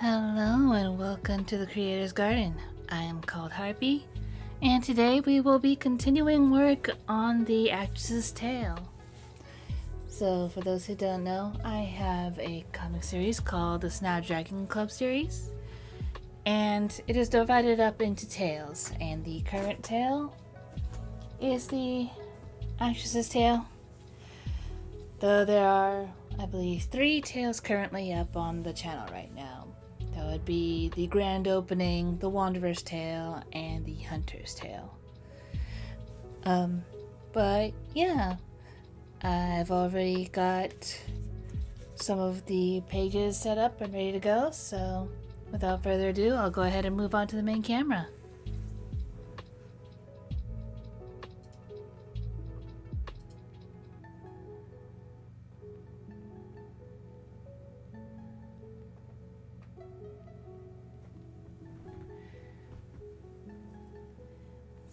Hello and welcome to the Creator's Garden. I am called Harpy, and today we will be continuing work on the actress's tale. So for those who don't know, I have a comic series called the Snapdragon Club series, and it is divided up into tales, and the current tale is the actress's tale. Though there are, I believe, 3 tales currently up on the channel right now. That would be the Grand Opening, the Wanderer's Tale, and the Hunter's Tale. But yeah, I've already got some of the pages set up and ready to go, so without further ado, I'll go ahead and move on to the main camera.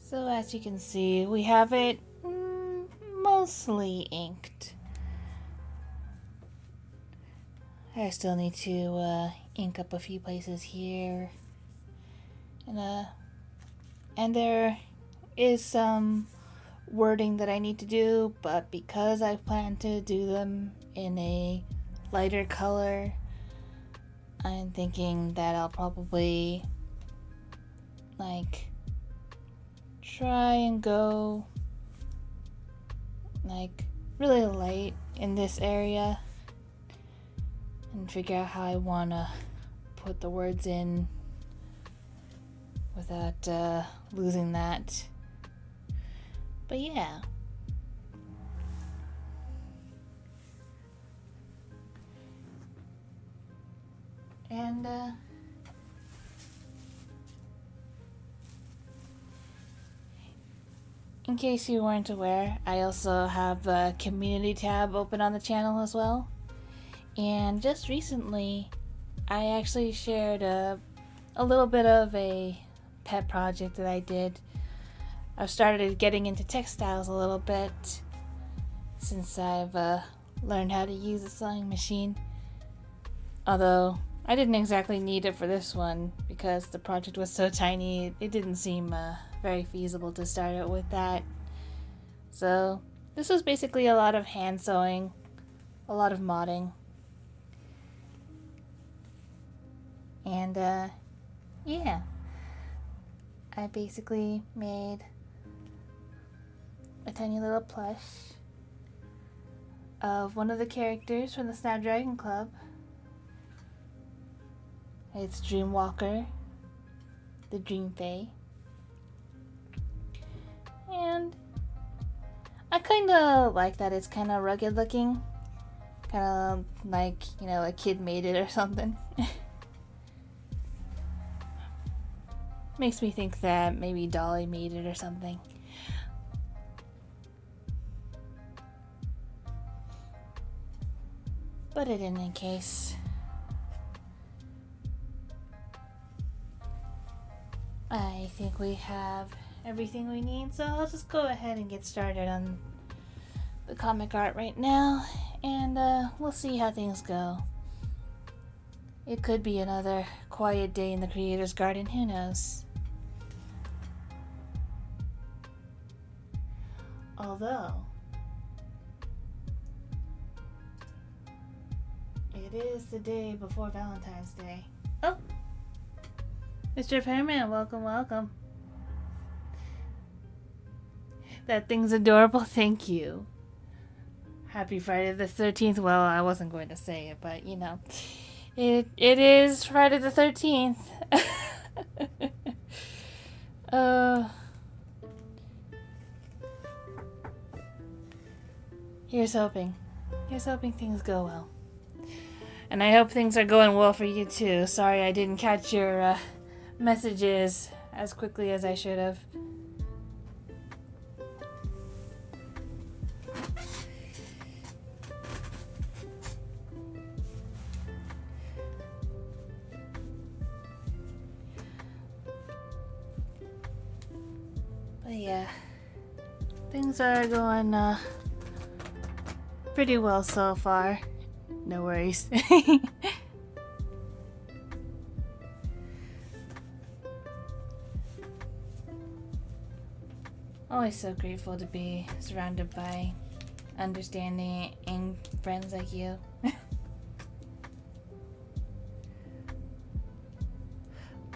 So as you can see, we have it mostly inked. I still need to ink up a few places here. And there is some wording that I need to do, but because I plan to do them in a lighter color, I'm thinking that I'll probably try and go really light in this area and figure out how I want to put the words in without losing that. But yeah. And in case you weren't aware, I also have a community tab open on the channel as well. And just recently, I actually shared a little bit of a pet project that I did. I've started getting into textiles a little bit since I've learned how to use a sewing machine. Although I didn't exactly need it for this one because the project was so tiny, it didn't seem very feasible to start out with that. So this was basically a lot of hand sewing, a lot of modding, and yeah, I basically made a tiny little plush of one of the characters from the Snapdragon Club. It's Dreamwalker, the Dream Fae. And I kind of like that it's kind of rugged looking. Kind of like, a kid made it or something. Makes me think that maybe Dolly made it or something. But in any case, I think we have everything we need, so I'll just go ahead and get started on the comic art right now, and we'll see how things go. It could be another quiet day in the Creator's Garden, who knows? Although it is the day before Valentine's Day. Oh! Mr. Fairman, welcome. That thing's adorable, thank you. Happy Friday the 13th. Well, I wasn't going to say it, but it is Friday the 13th. Here's hoping things go well. And I hope things are going well for you too. Sorry I didn't catch your messages as quickly as I should have. But yeah, things are going pretty well so far. No worries. Always so grateful to be surrounded by understanding and friends like you.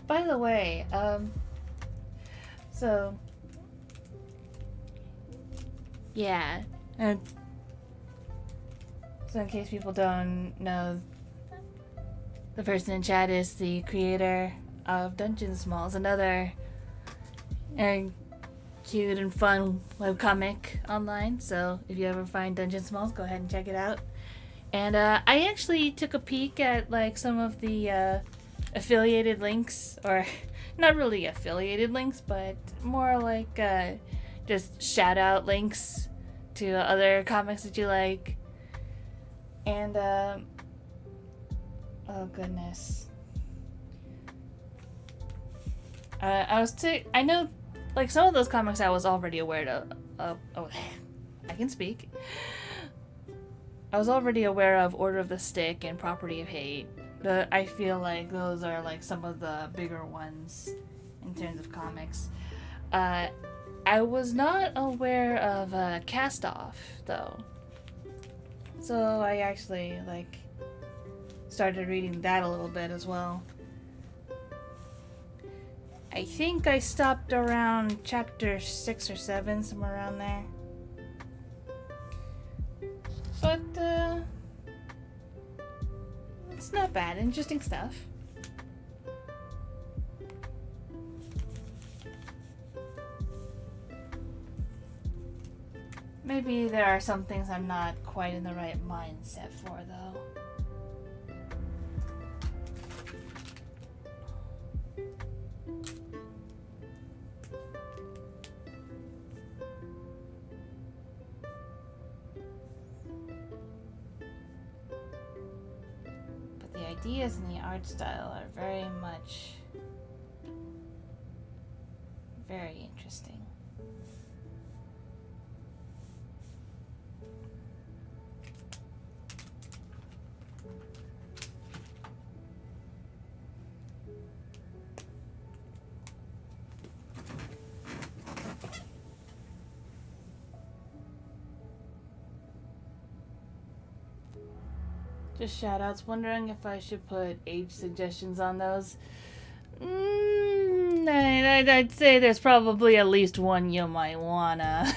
By the way, so yeah, and so in case people don't know, the person in chat is the creator of Dungeon Smalls, another cute and fun webcomic online. So if you ever find Dungeon Smalls, go ahead and check it out. And I actually took a peek at like some of the affiliated links, or not really affiliated links, but more like just shout out links to other comics that you like. And oh goodness, I know like some of those comics I was already aware of. Oh, I can speak. I was already aware of Order of the Stick and Property of Hate. I feel like those are like some of the bigger ones in terms of comics. I was not aware of Cast Off though, so I actually like started reading that a little bit as well. I think I stopped around chapter 6 or 7, somewhere around there. But it's not bad. Interesting stuff. Maybe there are some things I'm not quite in the right mindset for, though. But the ideas and the art style are very much very interesting. Just shoutouts. Wondering if I should put age suggestions on those. I'd say there's probably at least one you might wanna.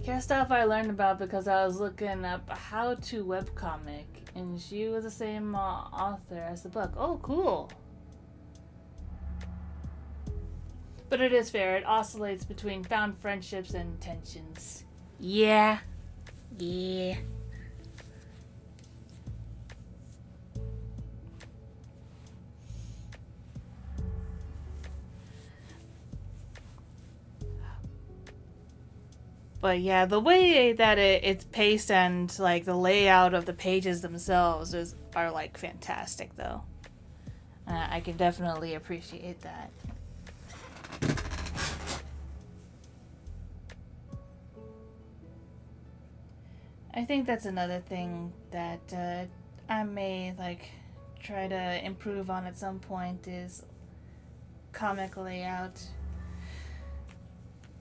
Cast Off I learned about because I was looking up how to webcomic, and she was the same author as the book. Oh, cool. But it is fair, it oscillates between found friendships and tensions. Yeah. Yeah. But yeah, the way that it's paced and like the layout of the pages themselves are like fantastic though. I can definitely appreciate that. I think that's another thing that I may like try to improve on at some point is comic layout.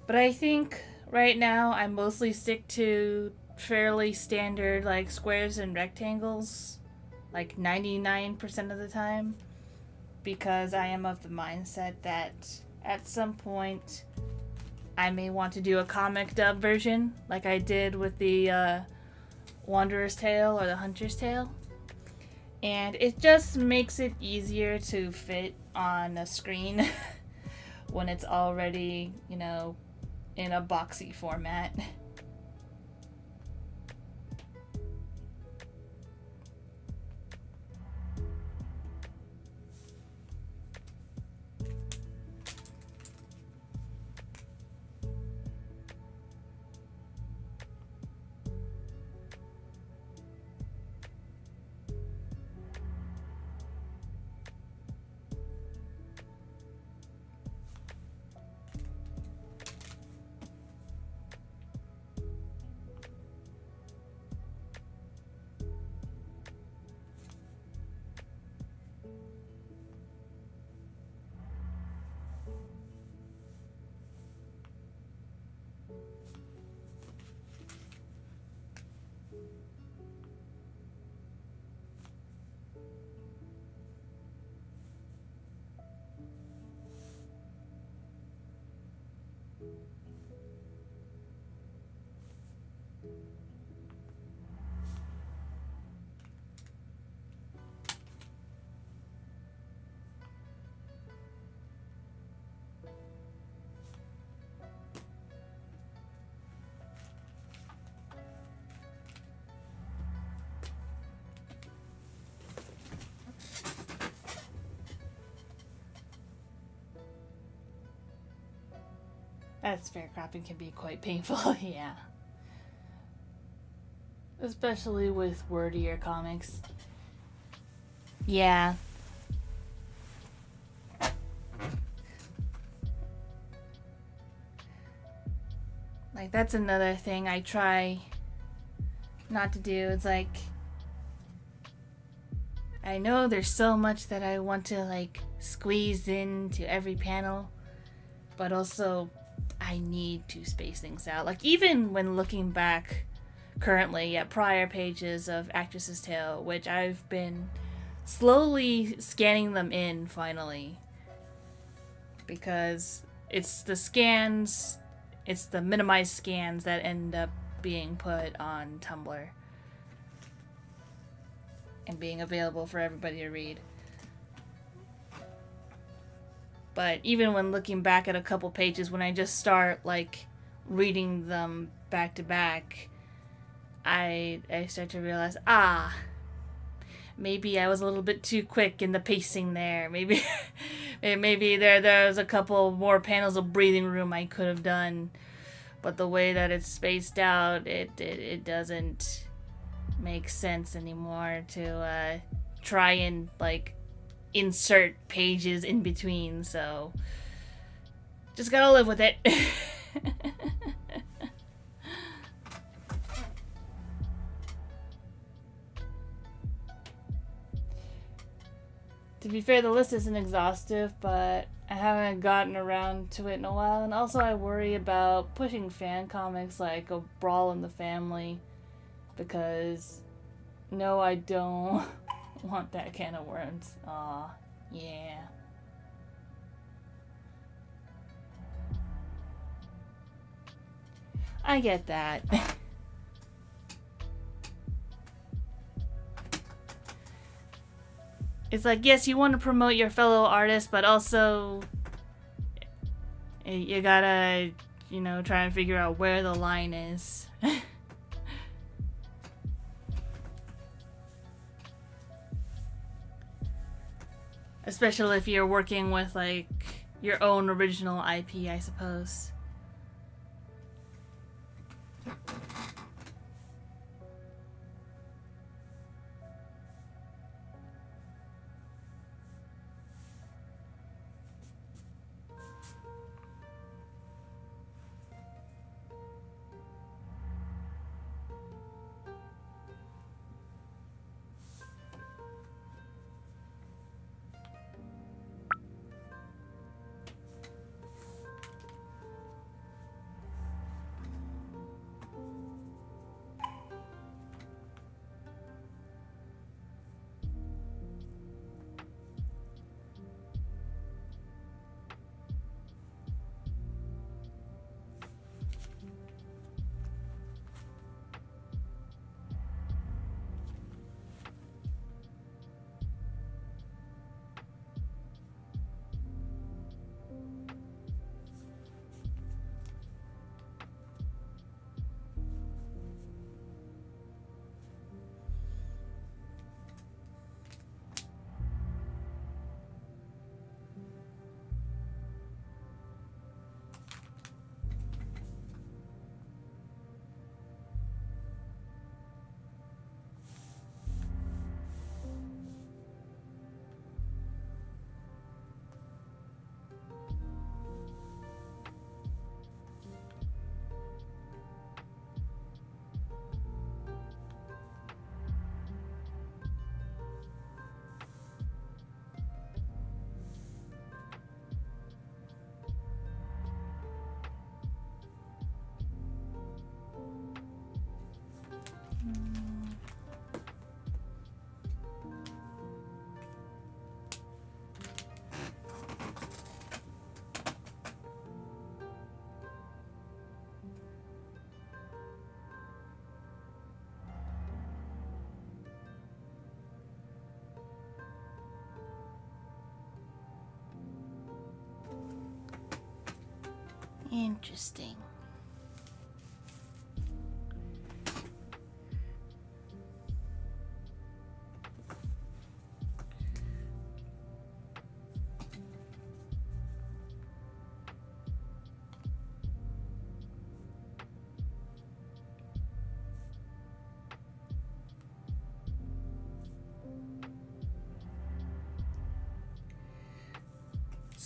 But I think right now I mostly stick to fairly standard like squares and rectangles like 99% of the time, because I am of the mindset that at some point I may want to do a comic dub version like I did with the Wanderer's Tale or the Hunter's Tale, and it just makes it easier to fit on a screen when it's already, you know, in a boxy format. That's fair. Cropping can be quite painful, yeah. Especially with wordier comics. Yeah. Like, that's another thing I try not to do. It's like, I know there's so much that I want to, like, squeeze into every panel, but also I need to space things out. Like, even when looking back currently at prior pages of Actress's Tale, which I've been slowly scanning them in finally, because it's the scans, it's the minimized scans that end up being put on Tumblr and being available for everybody to read. But even when looking back at a couple pages, when I just start like reading them back to back, I start to realize, maybe I was a little bit too quick in the pacing there. Maybe there was a couple more panels of breathing room I could have done, but the way that it's spaced out, it doesn't make sense anymore to try and like insert pages in between. So just gotta live with it. To be fair, the list isn't exhaustive, but I haven't gotten around to it in a while, and also I worry about pushing fan comics like A Brawl in the Family, because no, I don't want that can of worms. Aw, yeah. I get that. It's like, yes, you want to promote your fellow artists, but also you gotta, try and figure out where the line is. Especially if you're working with, like, your own original IP, I suppose. Interesting.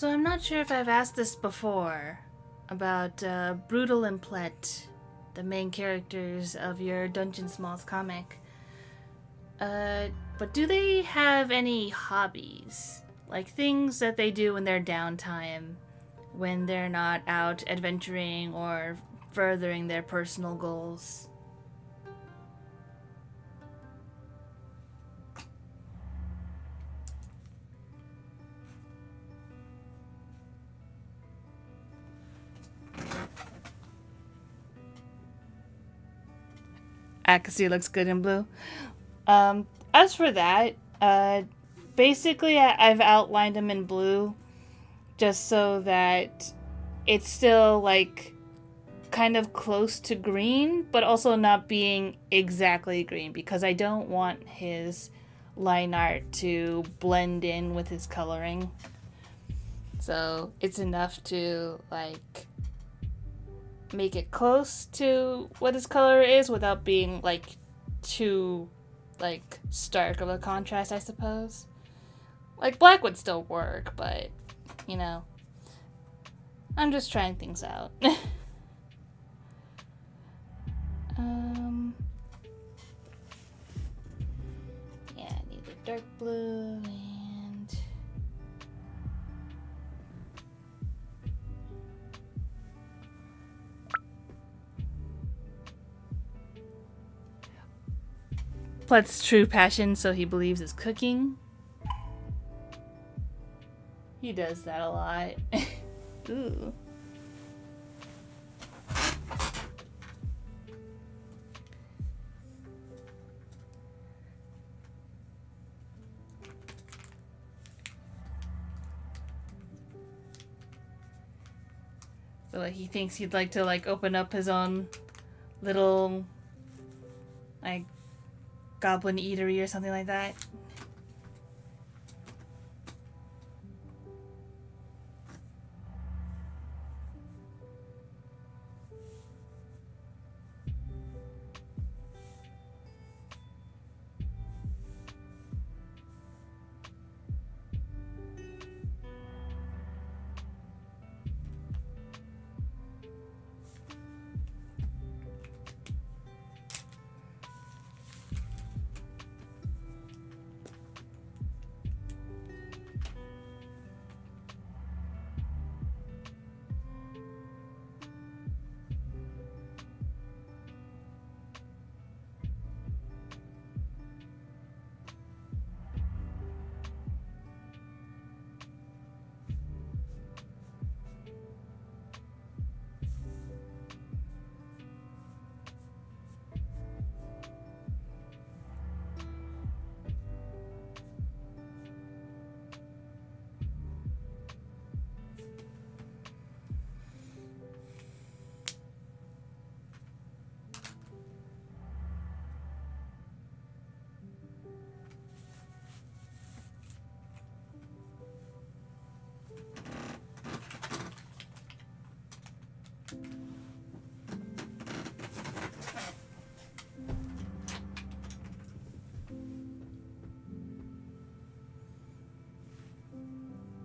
So I'm not sure if I've asked this before about Brutal and Plet, the main characters of your Dungeon Smalls comic. But do they have any hobbies? Like things that they do in their downtime when they're not out adventuring or furthering their personal goals? Accuracy looks good in blue. As for that, basically I've outlined them in blue just so that it's still like kind of close to green, but also not being exactly green because I don't want his line art to blend in with his coloring. So it's enough to like make it close to what his color is without being like too like stark of a contrast, I suppose. Like black would still work, but you know, I'm just trying things out. Yeah, I need the dark blue and Plet's true passion, so he believes, is cooking. He does that a lot. Ooh. So like, he thinks he'd like to like open up his own little like goblin eatery or something like that.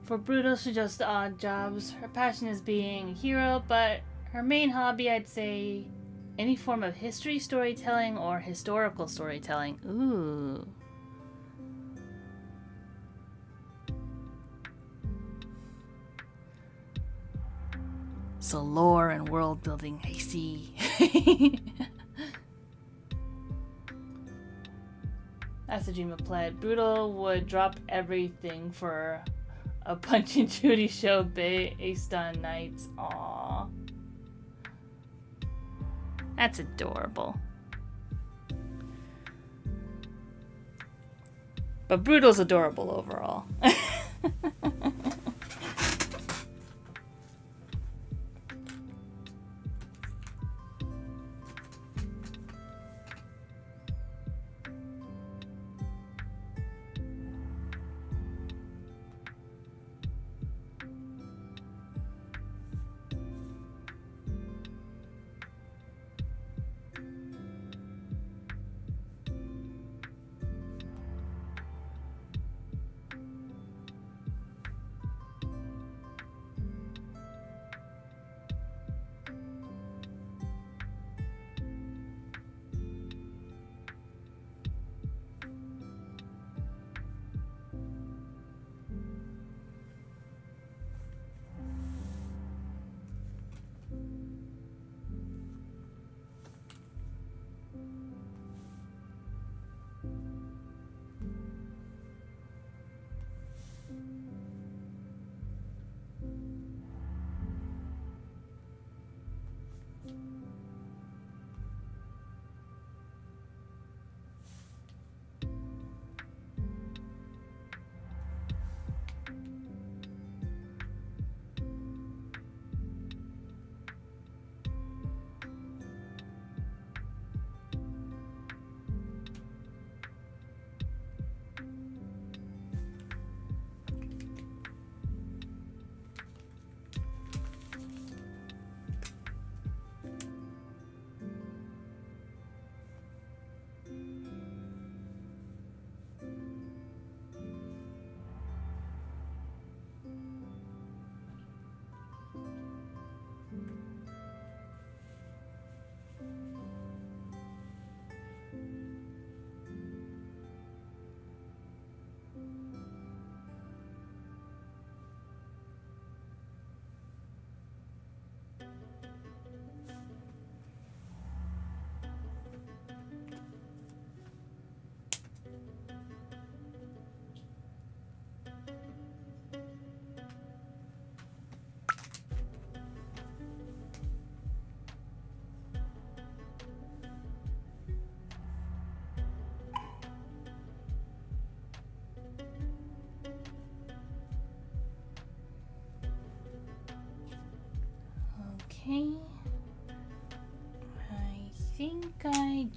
For Brutal, she does the odd jobs. Her passion is being a hero, but her main hobby, I'd say, any form of history storytelling or historical storytelling. Ooh. So lore and world building, I see. That's the dream of Plaid. Brutal would drop everything for a Punch and Judy show based on Knights. Aww. That's adorable. But Brutal's adorable overall.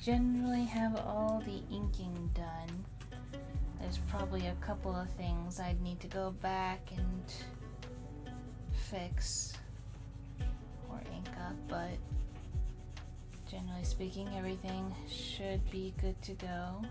generally have all the inking done. There's probably a couple of things I'd need to go back and fix or ink up, but generally speaking, everything should be good to go.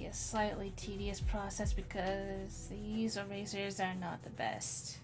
A slightly tedious process because these erasers are not the best.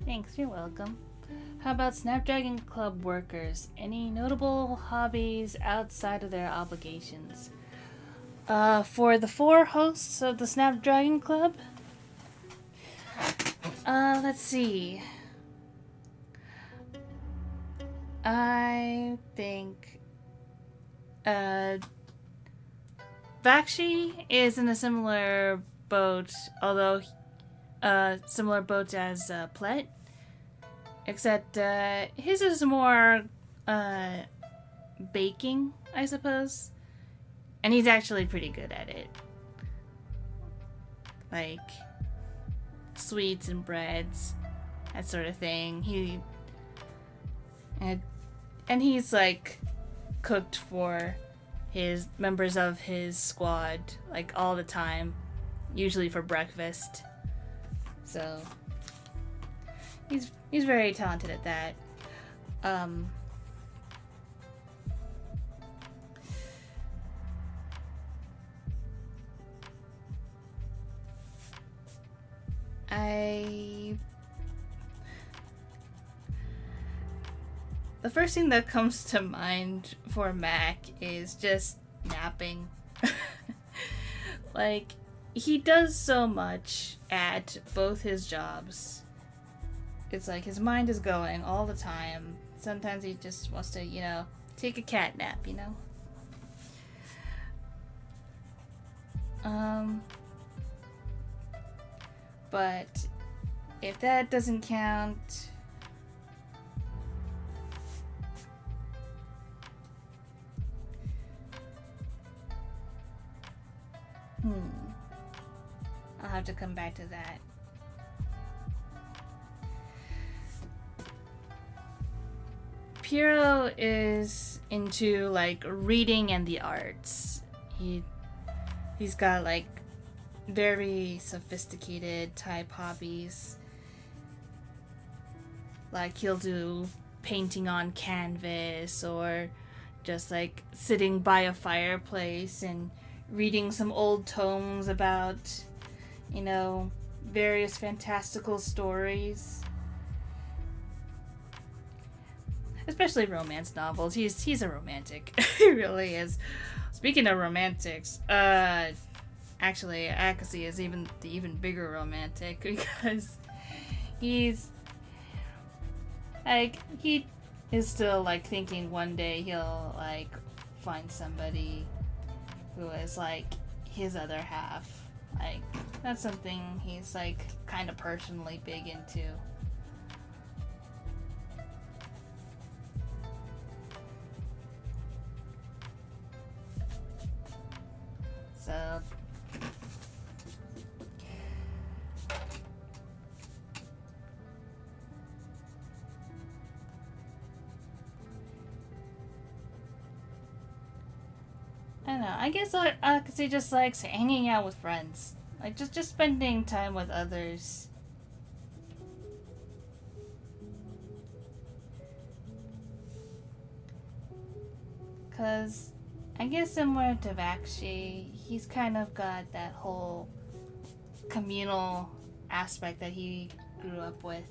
Thanks, you're welcome. How about Snapdragon Club workers? Any notable hobbies outside of their obligations? For the 4 hosts of the Snapdragon Club, let's see. I think, Bakshi is in a similar boat, although, similar boat as, Plet. Except, his is more, baking, I suppose. And he's actually pretty good at it. Like, sweets and breads, that sort of thing. And he's, like, cooked for his members of his squad, like, all the time. Usually for breakfast. So, he's very talented at that. The first thing that comes to mind for Mac is just napping. Like, he does so much at both his jobs. It's like his mind is going all the time. Sometimes he just wants to, you know, take a cat nap, you know? But if that doesn't count, I'll have to come back to that. Piero is into, like, reading and the arts. He's got, like, very sophisticated type hobbies. Like, he'll do painting on canvas or just, like, sitting by a fireplace and reading some old tomes about, you know, various fantastical stories. Especially romance novels. He's a romantic. He really is. Speaking of romantics, actually, Akase is even the even bigger romantic because he's like, he is still like thinking one day he'll like find somebody who is like his other half. Like, that's something he's like kind of personally big into. So I don't know. I guess Akase just likes hanging out with friends, like just spending time with others. Cause I guess similar to Vakshi, he's kind of got that whole communal aspect that he grew up with.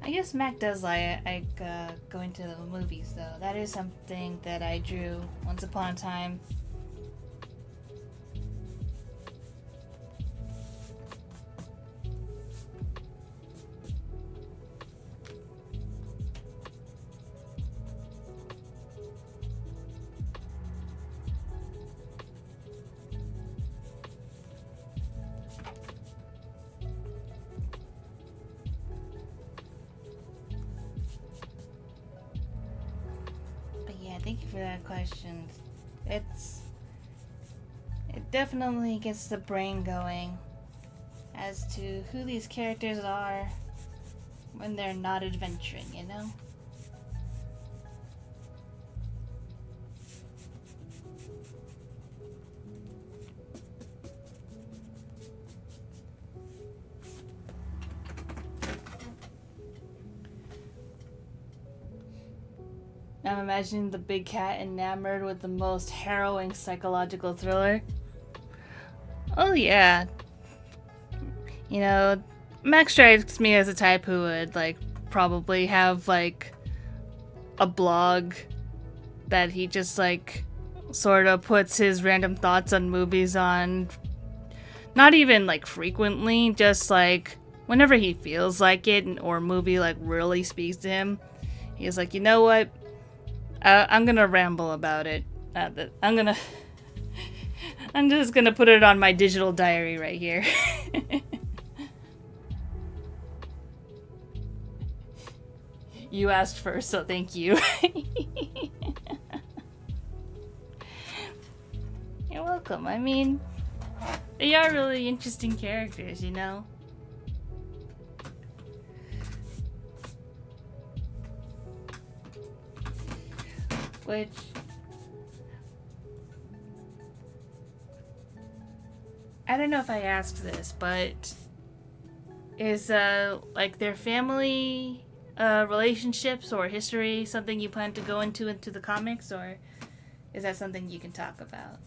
I guess Mac does like going to the movies, though. That is something that I drew once upon a time. Thank you for that question. It definitely gets the brain going as to who these characters are when they're not adventuring, you know? I'm imagining the big cat enamored with the most harrowing psychological thriller. Oh yeah. You know, Max strikes me as a type who would like probably have like a blog that he just like sort of puts his random thoughts on movies on. Not even like frequently, just like whenever he feels like it or a movie like really speaks to him. He's like, you know what? I'm gonna ramble about it. I'm just gonna put it on my digital diary right here. You asked first, so thank you. You're welcome. I mean, they are really interesting characters, you know? Which I don't know if I asked this, but is like their family relationships or history something you plan to go into the comics, or is that something you can talk about?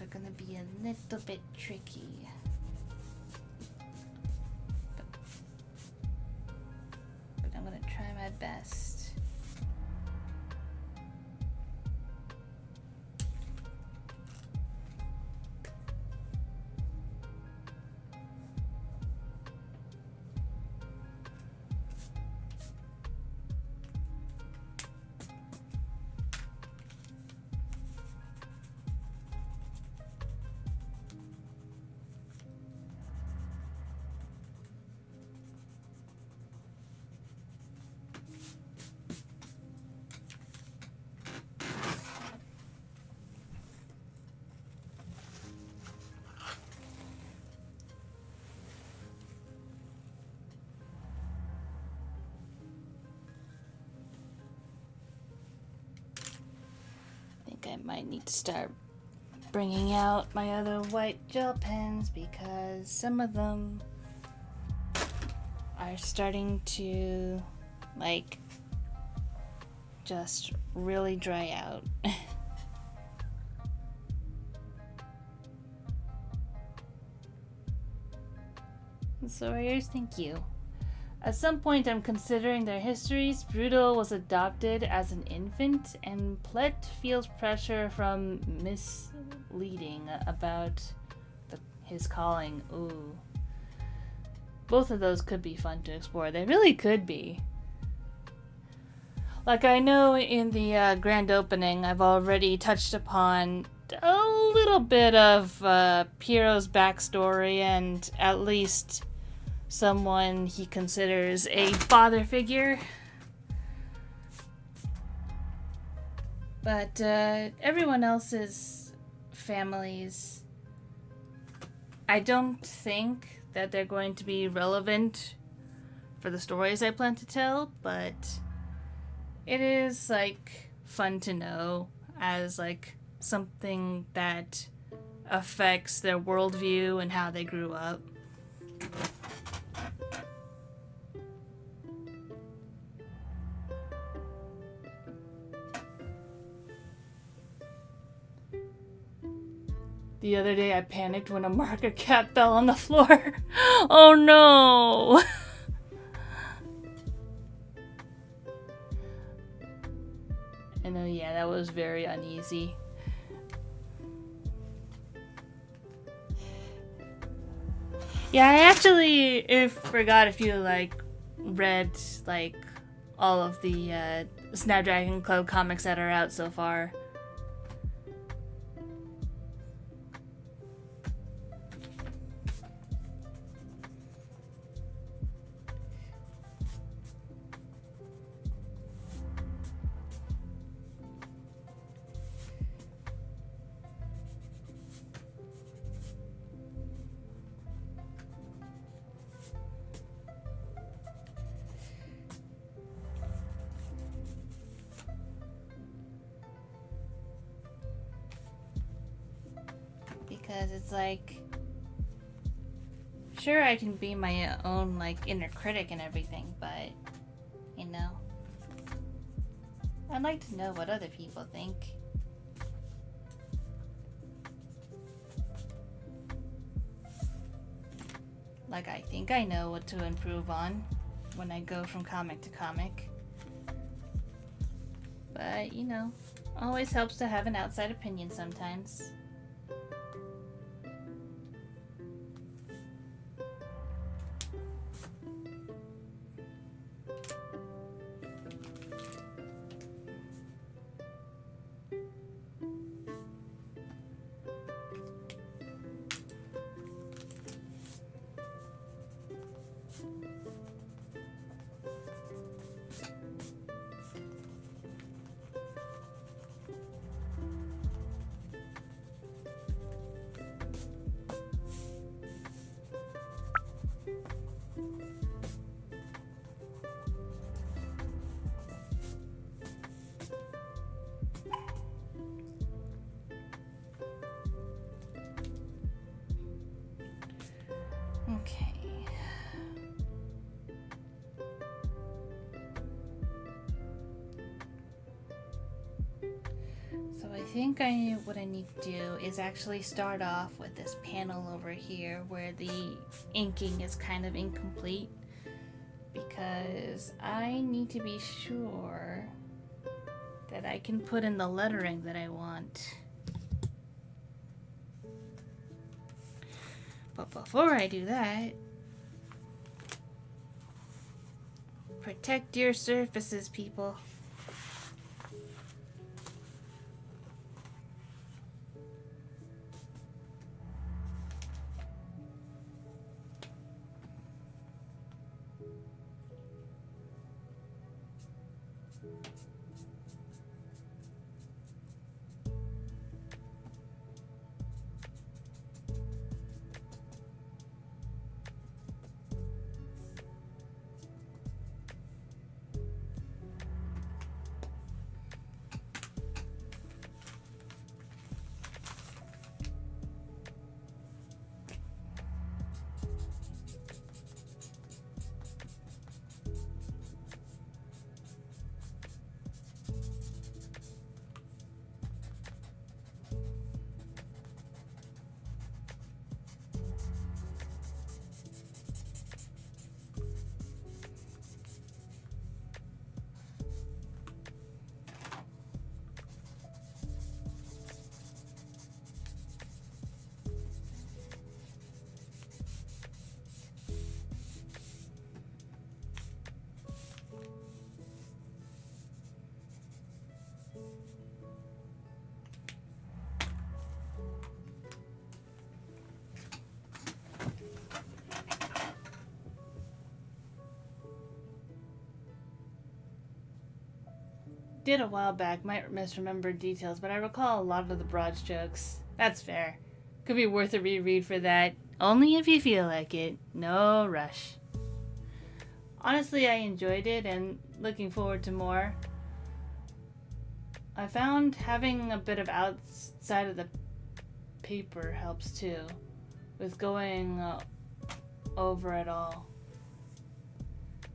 Are gonna be a little bit tricky. think I might need to start bringing out my other white gel pens because some of them are starting to, like, just really dry out. Sawyers, thank you. At some point, I'm considering their histories. Bruto was adopted as an infant, and Plet feels pressure from misleading about his calling. Ooh. Both of those could be fun to explore. They really could be. Like, I know in the grand opening, I've already touched upon a little bit of Piero's backstory and at least someone he considers a father figure. But everyone else's families, I don't think that they're going to be relevant for the stories I plan to tell, but it is, like, fun to know as, like, something that affects their worldview and how they grew up. The other day I panicked when a marker cap fell on the floor. Oh no! And oh yeah, that was very uneasy. Yeah, I actually forgot if you, like, read, like, all of the Snapdragon Club comics that are out so far. Because it's like, sure, I can be my own, like, inner critic and everything, but, you know, I'd like to know what other people think. Like, I think I know what to improve on when I go from comic to comic. But, you know, always helps to have an outside opinion sometimes. Okay. So I think what I need to do is actually start off with this panel over here where the inking is kind of incomplete, because I need to be sure that I can put in the lettering that I want. But before I do that, protect your surfaces, people. did a while back, might misremember details, but I recall a lot of the broad strokes. That's fair. Could be worth a reread for that. Only if you feel like it. No rush. Honestly, I enjoyed it and looking forward to more. I found having a bit of outside of the paper helps too, with going over it all.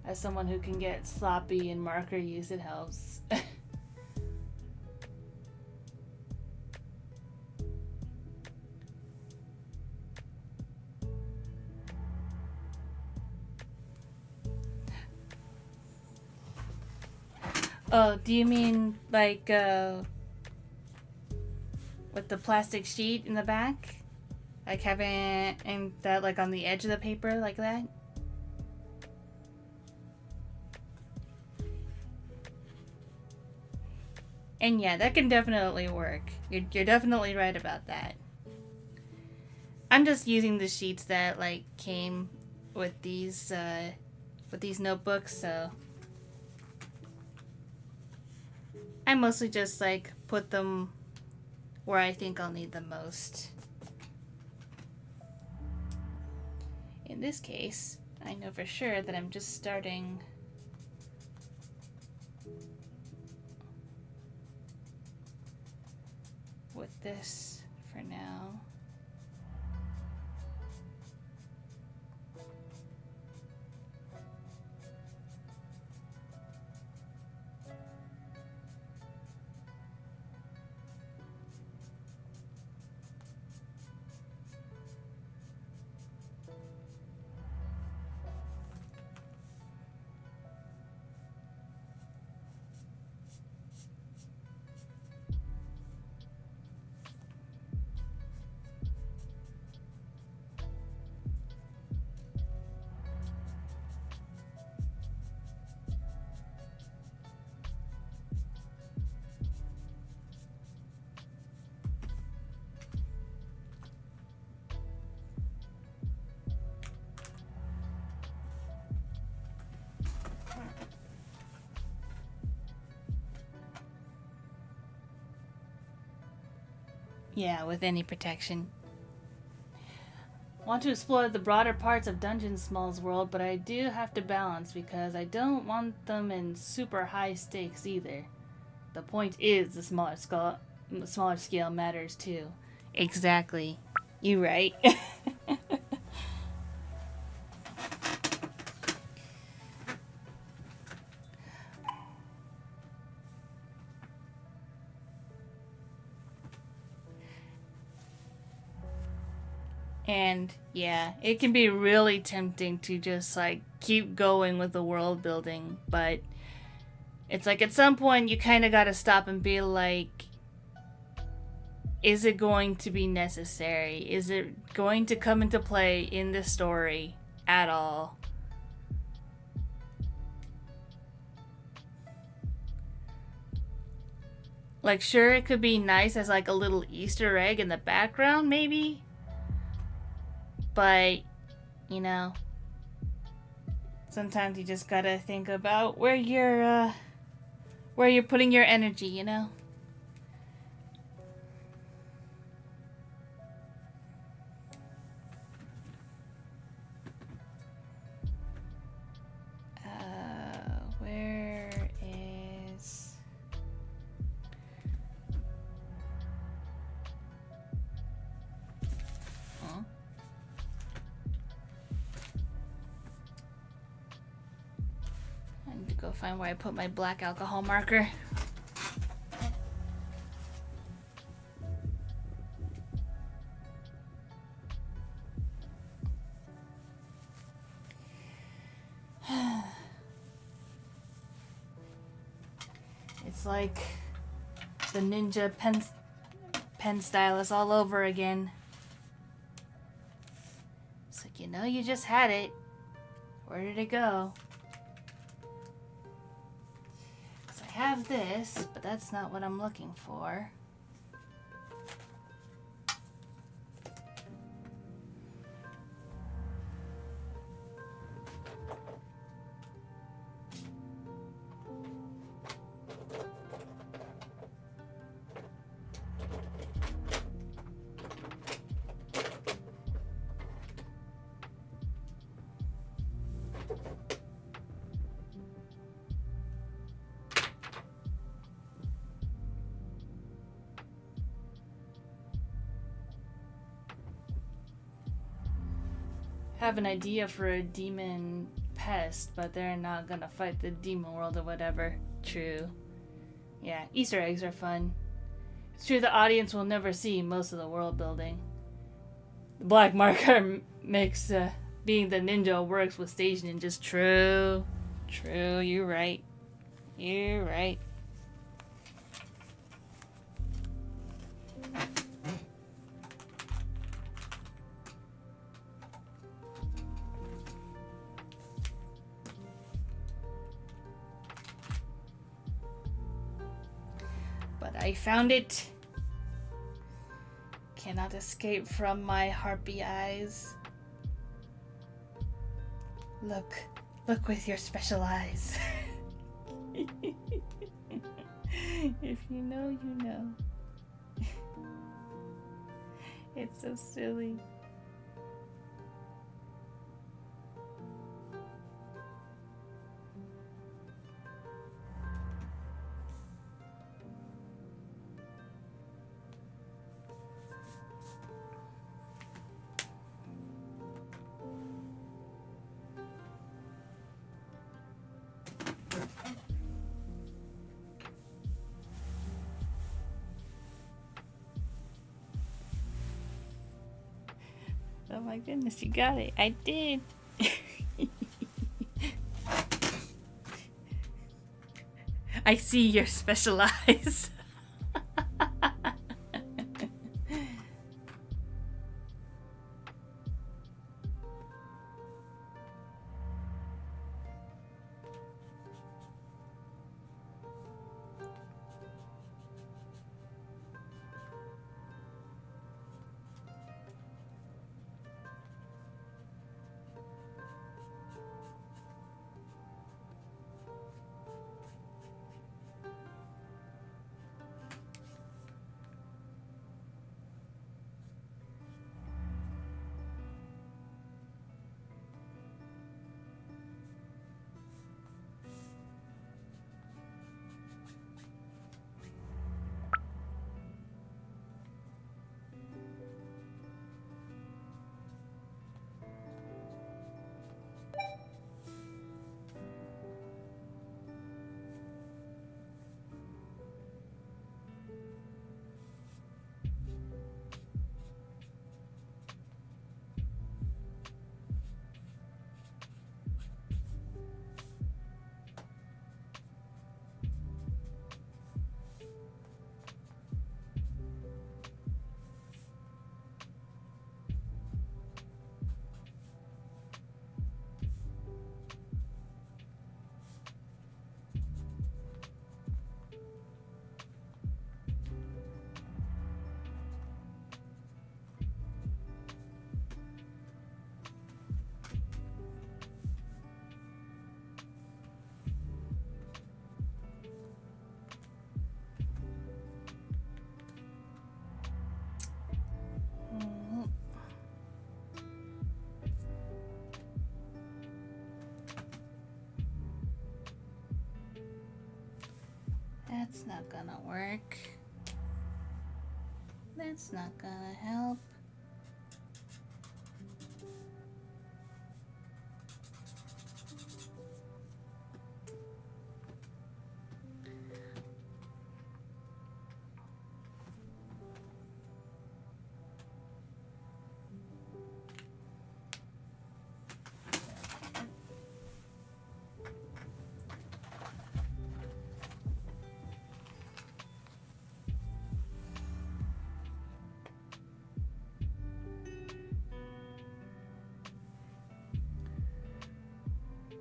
As someone who can get sloppy in marker use, it helps. Oh, do you mean like with the plastic sheet in the back? Like having and that like on the edge of the paper like that? And yeah, that can definitely work. You're definitely right about that. I'm just using the sheets that like came with these notebooks, so I mostly just like put them where I think I'll need them most. In this case, I know for sure that I'm just starting with this for now. Yeah, with any protection. Want to explore the broader parts of Dungeon Small's world, but I do have to balance because I don't want them in super high stakes either. The point is the smaller scale matters too. Exactly. You right. And yeah, it can be really tempting to just like keep going with the world building, but it's like at some point you kind of got to stop and be like, is it going to be necessary? Is it going to come into play in this story at all? Like, sure, it could be nice as like a little Easter egg in the background, maybe. But, you know, sometimes you just gotta think about where you're putting your energy, you know? Where is... Huh? I need to go find where I put my black alcohol marker. It's like the ninja pen stylus all over again. It's like, you know, you just had it. Where did it go? So I have this, but that's not what I'm looking for. have an idea for a demon pest, but they're not gonna fight the demon world or whatever. True. Yeah, Easter eggs are fun. It's true the audience will never see most of the world building. The black marker makes being the ninja works with stage ninjas. True. True, you're right. You're right. But I found it. Cannot escape from my harpy eyes. Look with your special eyes. If you know, you know. It's so silly. Oh my goodness, you got it. I did. I see your special eyes. That's not gonna work. That's not gonna help.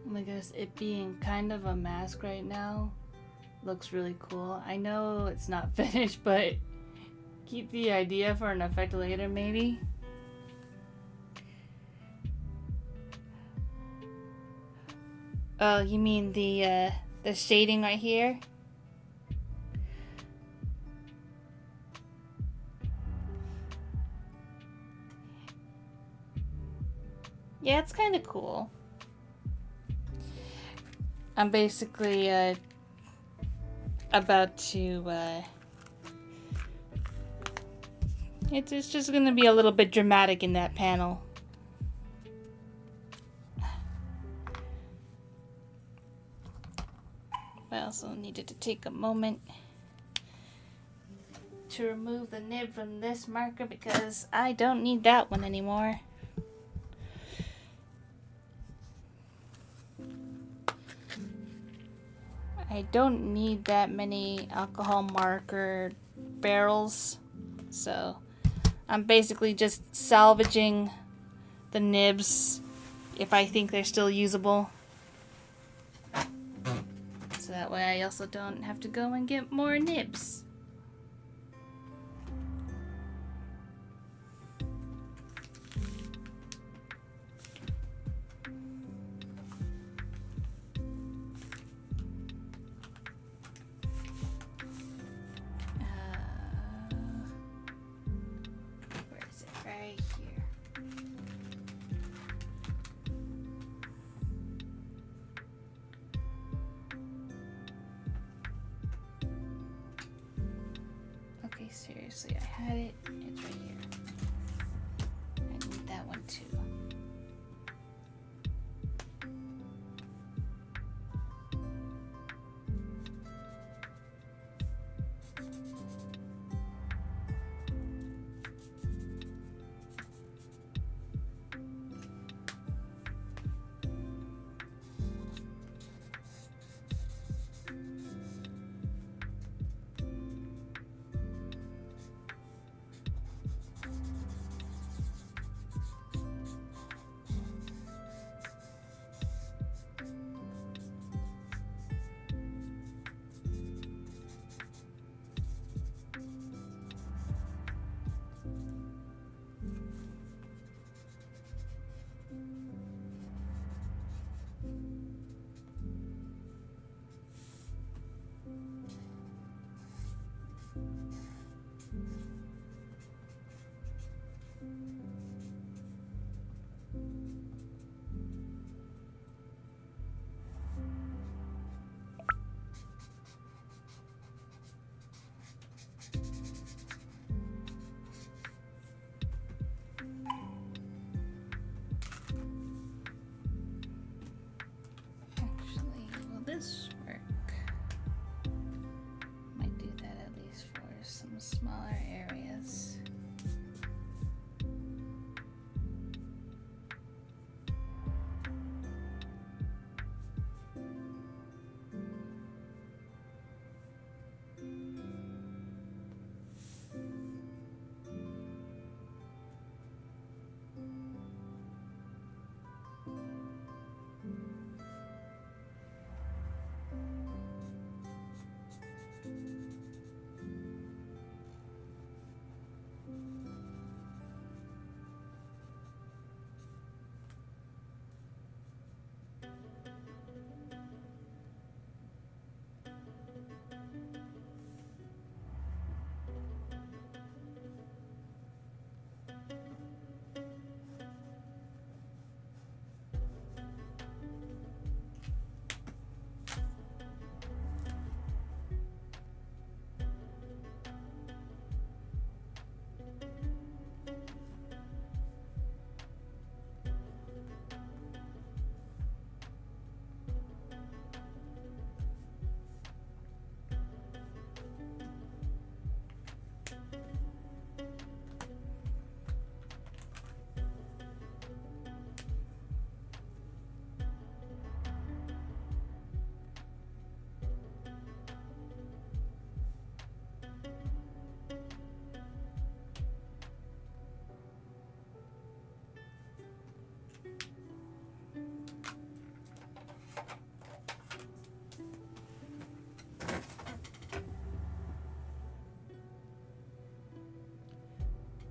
Oh my goodness, it being kind of a mask right now looks really cool. I know it's not finished, but keep the idea for an effect later, maybe. Oh, you mean the shading right here? Yeah, it's kind of cool. I'm basically about to it's just gonna be a little bit dramatic in that panel. also needed to take a moment to remove the nib from this marker because I don't need that one anymore. I don't need that many alcohol marker barrels, so I'm basically just salvaging the nibs if I think they're still usable. So that way I also don't have to go and get more nibs. Where is it? Right here. Okay, seriously, I had it. It's right here. I need that one too. This work. Might do that at least for some smaller areas.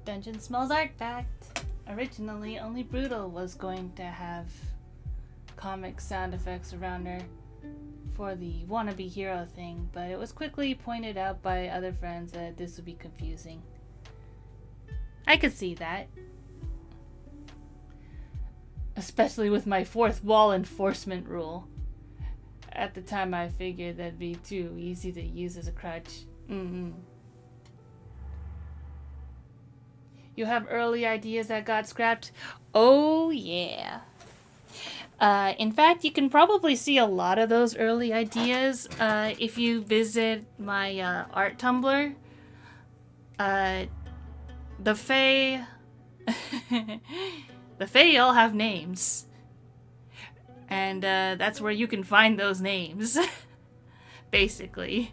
Dungeon Smells Artifact. Originally, only Brutal was going to have comic sound effects around her for the wannabe hero thing, but it was quickly pointed out by other friends that this would be confusing. I could see that. Especially with my fourth wall enforcement rule. At the time I figured that'd be too easy to use as a crutch. You have early ideas that got scrapped? Oh yeah. In fact, you can probably see a lot of those early ideas if you visit my art Tumblr. The Fae... the Fae all have names. And that's where you can find those names. Basically.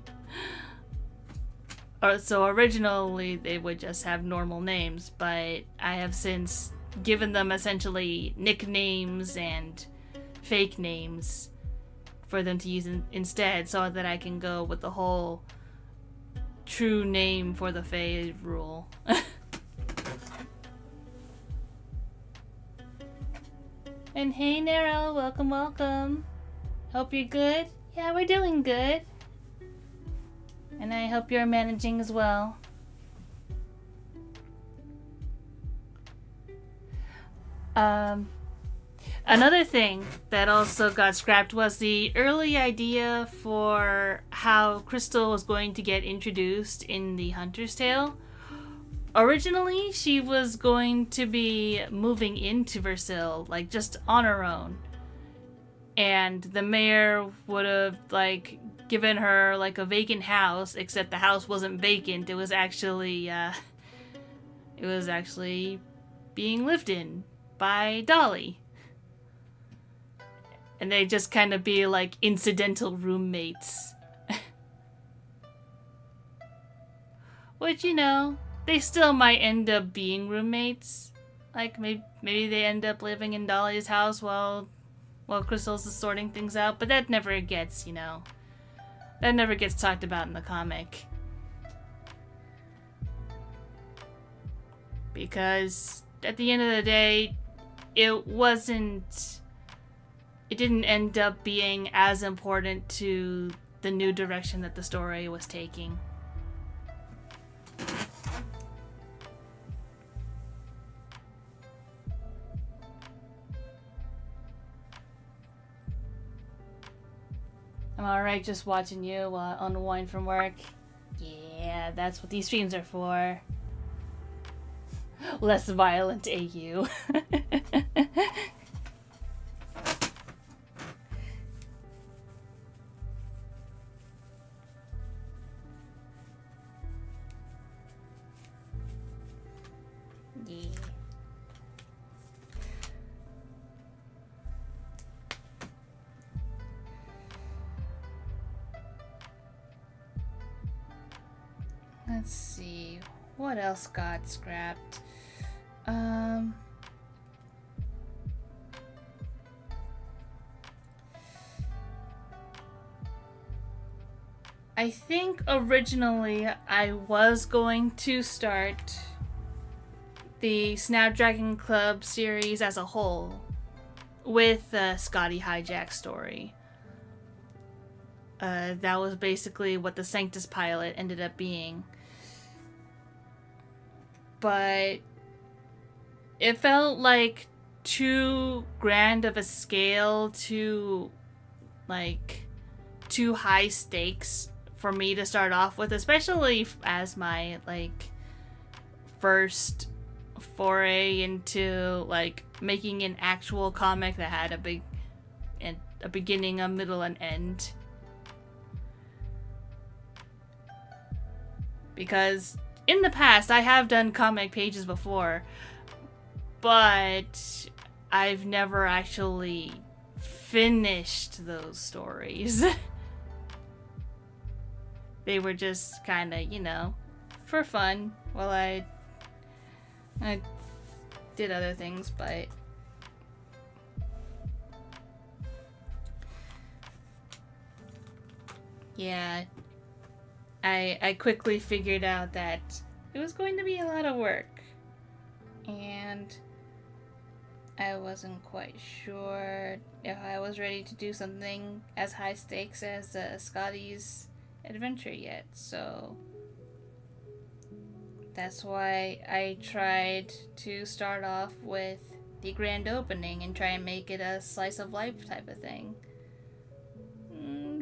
So originally they would just have normal names, but I have since given them essentially nicknames and fake names for them to use instead, so that I can go with the whole true name for the Fae rule. And hey Nero, welcome, welcome. Hope you're good. Yeah, we're doing good. And I hope you're managing as well. Another thing that also got scrapped was the early idea for how Crystal was going to get introduced in the Hunter's Tale. Originally, she was going to be moving into Versil, like just on her own. And the mayor would have like given her like a vacant house, except the house wasn't vacant. It was actually being lived in by Dolly. And they just kind of be like incidental roommates. Which, you know, they still might end up being roommates. Like maybe they end up living in Dolly's house while Crystal's sorting things out, but that never gets, you know, that never gets talked about in the comic. Because at the end of the day, it didn't end up being as important to the new direction that the story was taking. I'm alright just watching you unwind from work. Yeah, that's what these streams are for. Less violent AU. Yeah. Let's see, what else got scrapped? I think originally I was going to start the Snapdragon Club series as a whole with the Scotty Hijack story. That was basically what the Sanctus pilot ended up being. But it felt like too grand of a scale, too high stakes for me to start off with, especially as my like first foray into like making an actual comic that had a beginning, a middle, and end. Because in the past, I have done comic pages before, but I've never actually finished those stories. They were just kind of, you know, for fun while I did other things, but yeah, I quickly figured out that it was going to be a lot of work, and I wasn't quite sure if I was ready to do something as high stakes as Scotty's adventure yet, so that's why I tried to start off with the grand opening and try and make it a slice of life type of thing,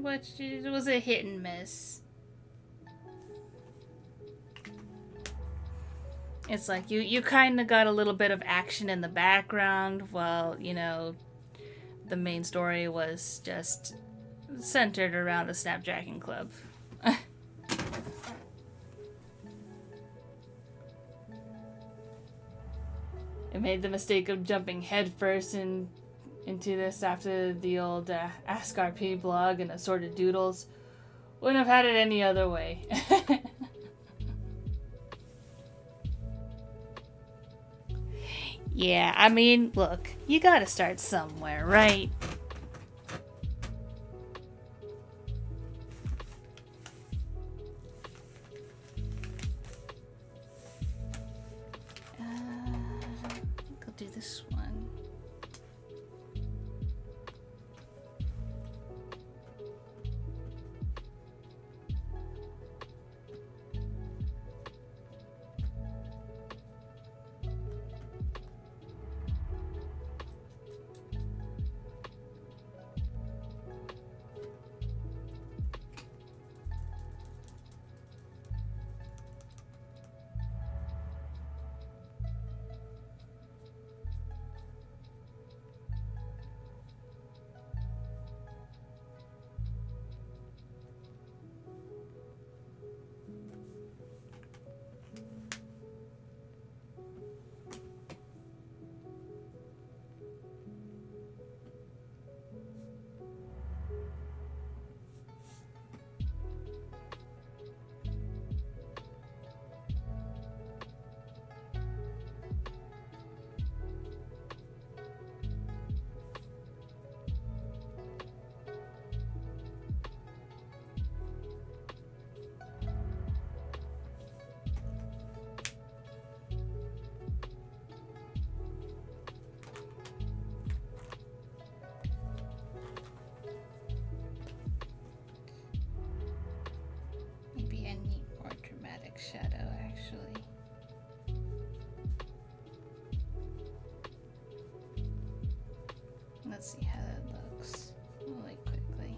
which was a hit and miss. It's like you kind of got a little bit of action in the background while, you know, the main story was just centered around the Snapdragon Club. I made the mistake of jumping headfirst into this after the old Ask Harpy blog and assorted doodles. Wouldn't have had it any other way. Yeah, I mean, look, you gotta start somewhere, right? I think I'll do this one. Shadow, actually. Let's see how that looks really quickly.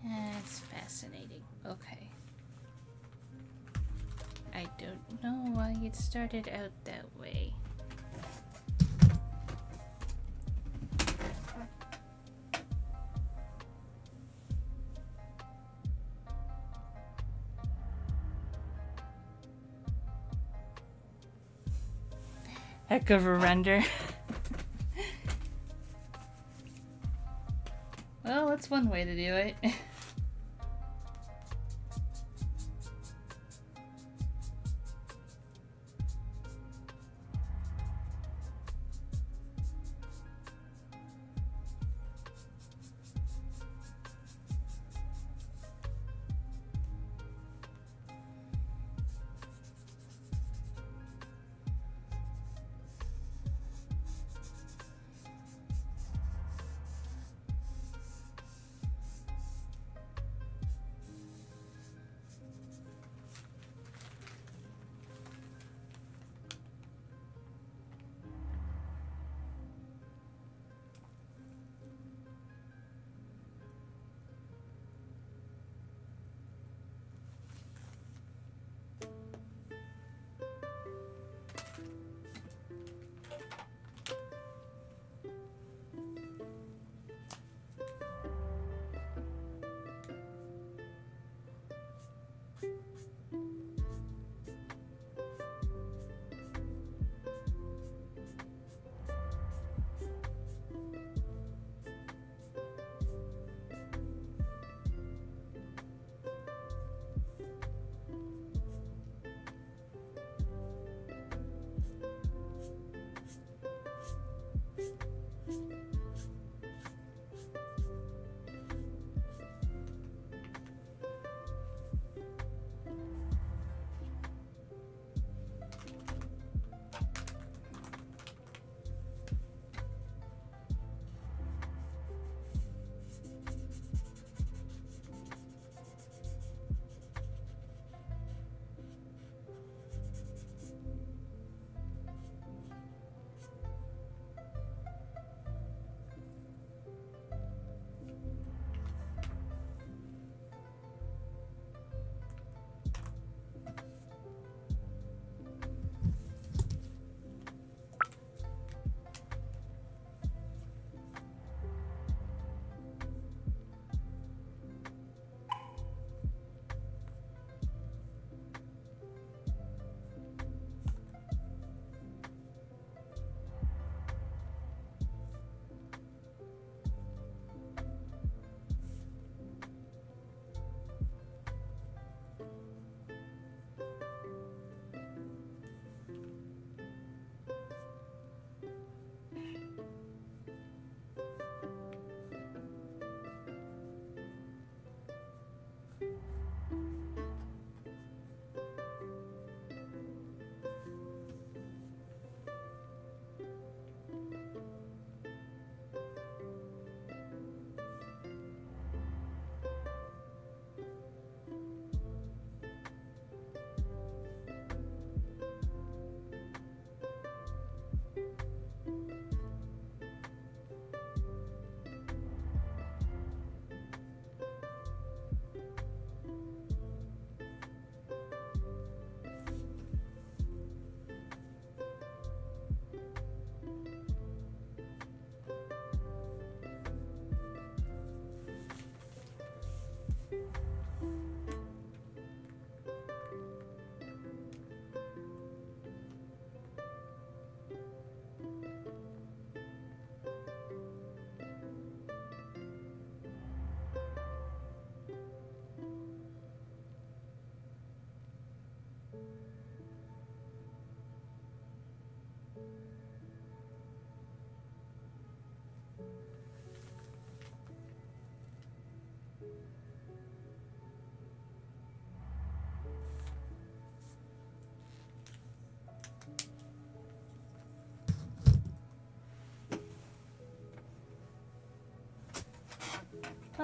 That's fascinating. Okay. I don't know why it started out that way. Heck of a render. Well, that's one way to do it.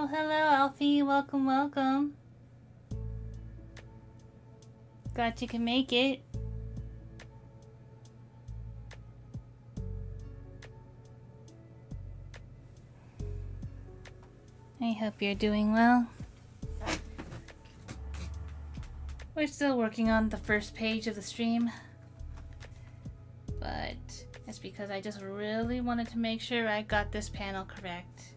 Oh, hello, Alfie. Welcome, welcome. Glad you can make it. I hope you're doing well. We're still working on the first page of the stream, but it's because I just really wanted to make sure I got this panel correct.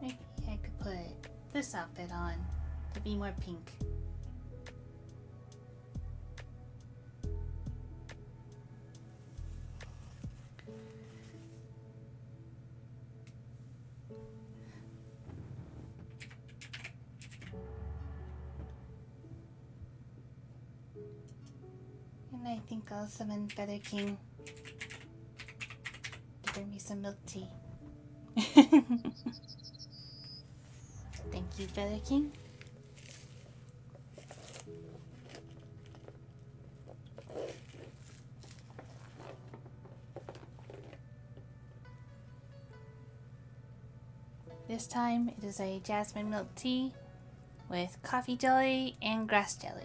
Maybe I could put this outfit on to be more pink. And I think I'll summon Feather King to bring me some milk tea. Thank you, Feather King. This time it is a jasmine milk tea with coffee jelly and grass jelly.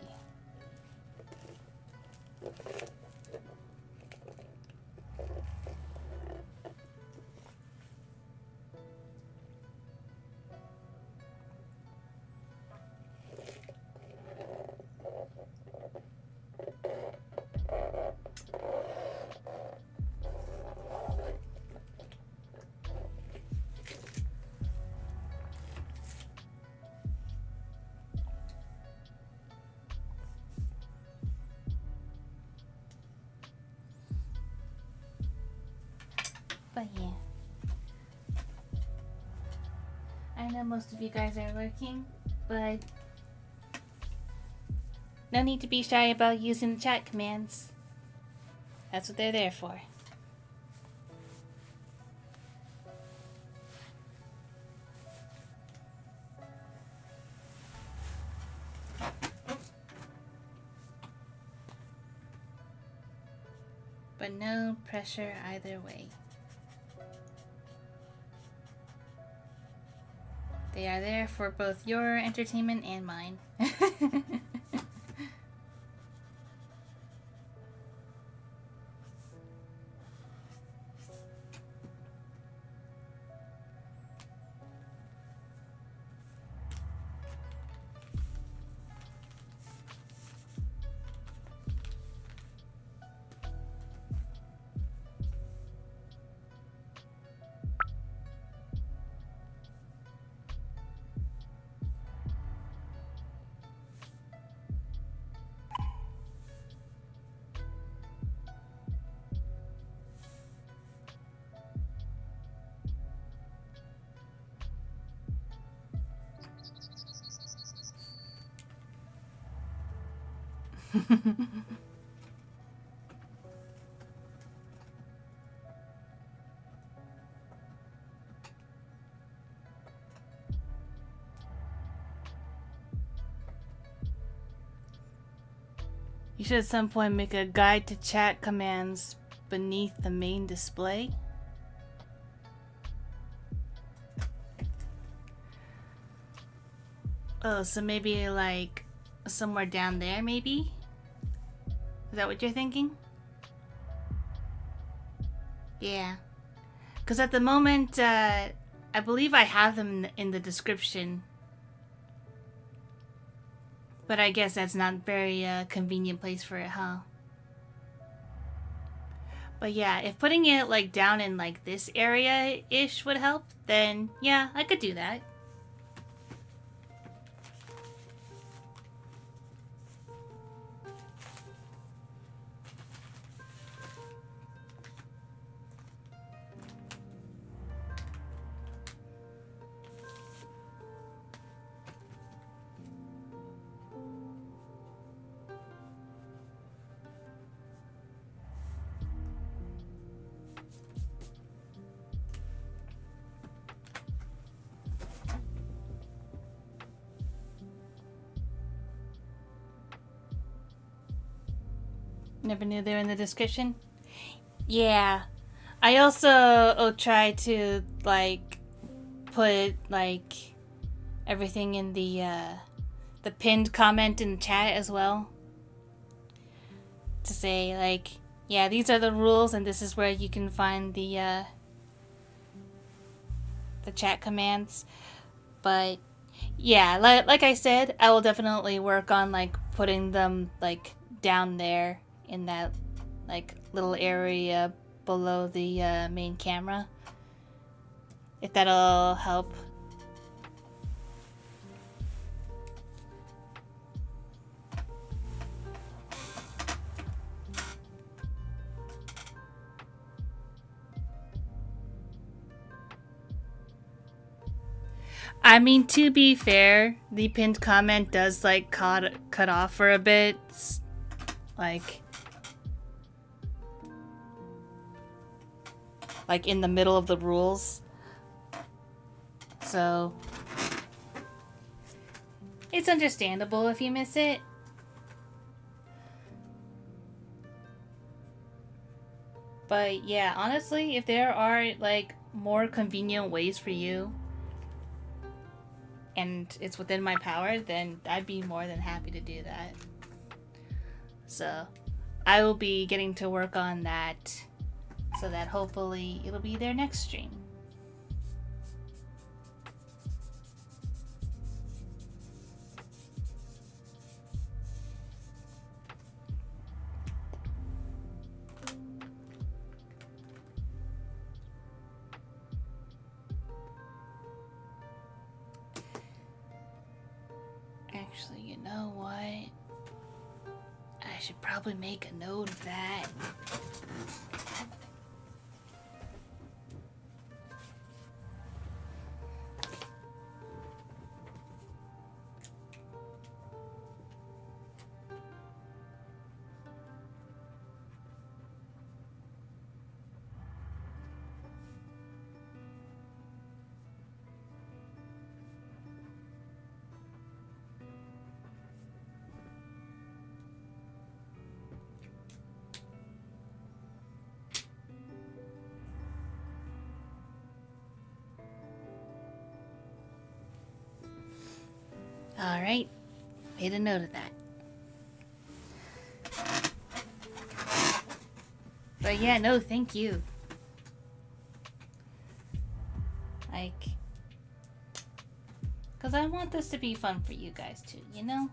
But yeah, I know most of you guys are lurking, but no need to be shy about using the chat commands. That's what they're there for. But no pressure either way. They are there for both your entertainment and mine. You should at some point make a guide to chat commands beneath the main display. Oh, so maybe like somewhere down there, maybe? Is that what you're thinking? Yeah. Because at the moment, I believe I have them in the description. But I guess that's not a very convenient place for it, huh? But yeah, if putting it like down in like this area-ish would help, then yeah, I could do that. Never knew they were in the description. Yeah. I also try to like put like everything in the pinned comment in the chat as well. To say like, yeah, these are the rules and this is where you can find the chat commands. But yeah, like I said, I will definitely work on like putting them like down there in that like little area below the main camera. If that'll help. I mean, to be fair, the pinned comment does like cut off for a bit, like in the middle of the rules. So it's understandable if you miss it. But yeah, honestly, if there are like more convenient ways for you and it's within my power, then I'd be more than happy to do that. So I will be getting to work on that so that hopefully it'll be there next stream. Actually, you know what? I should probably make a note of that. Alright, made a note of that. But yeah, no, thank you. Like, because I want this to be fun for you guys too, you know?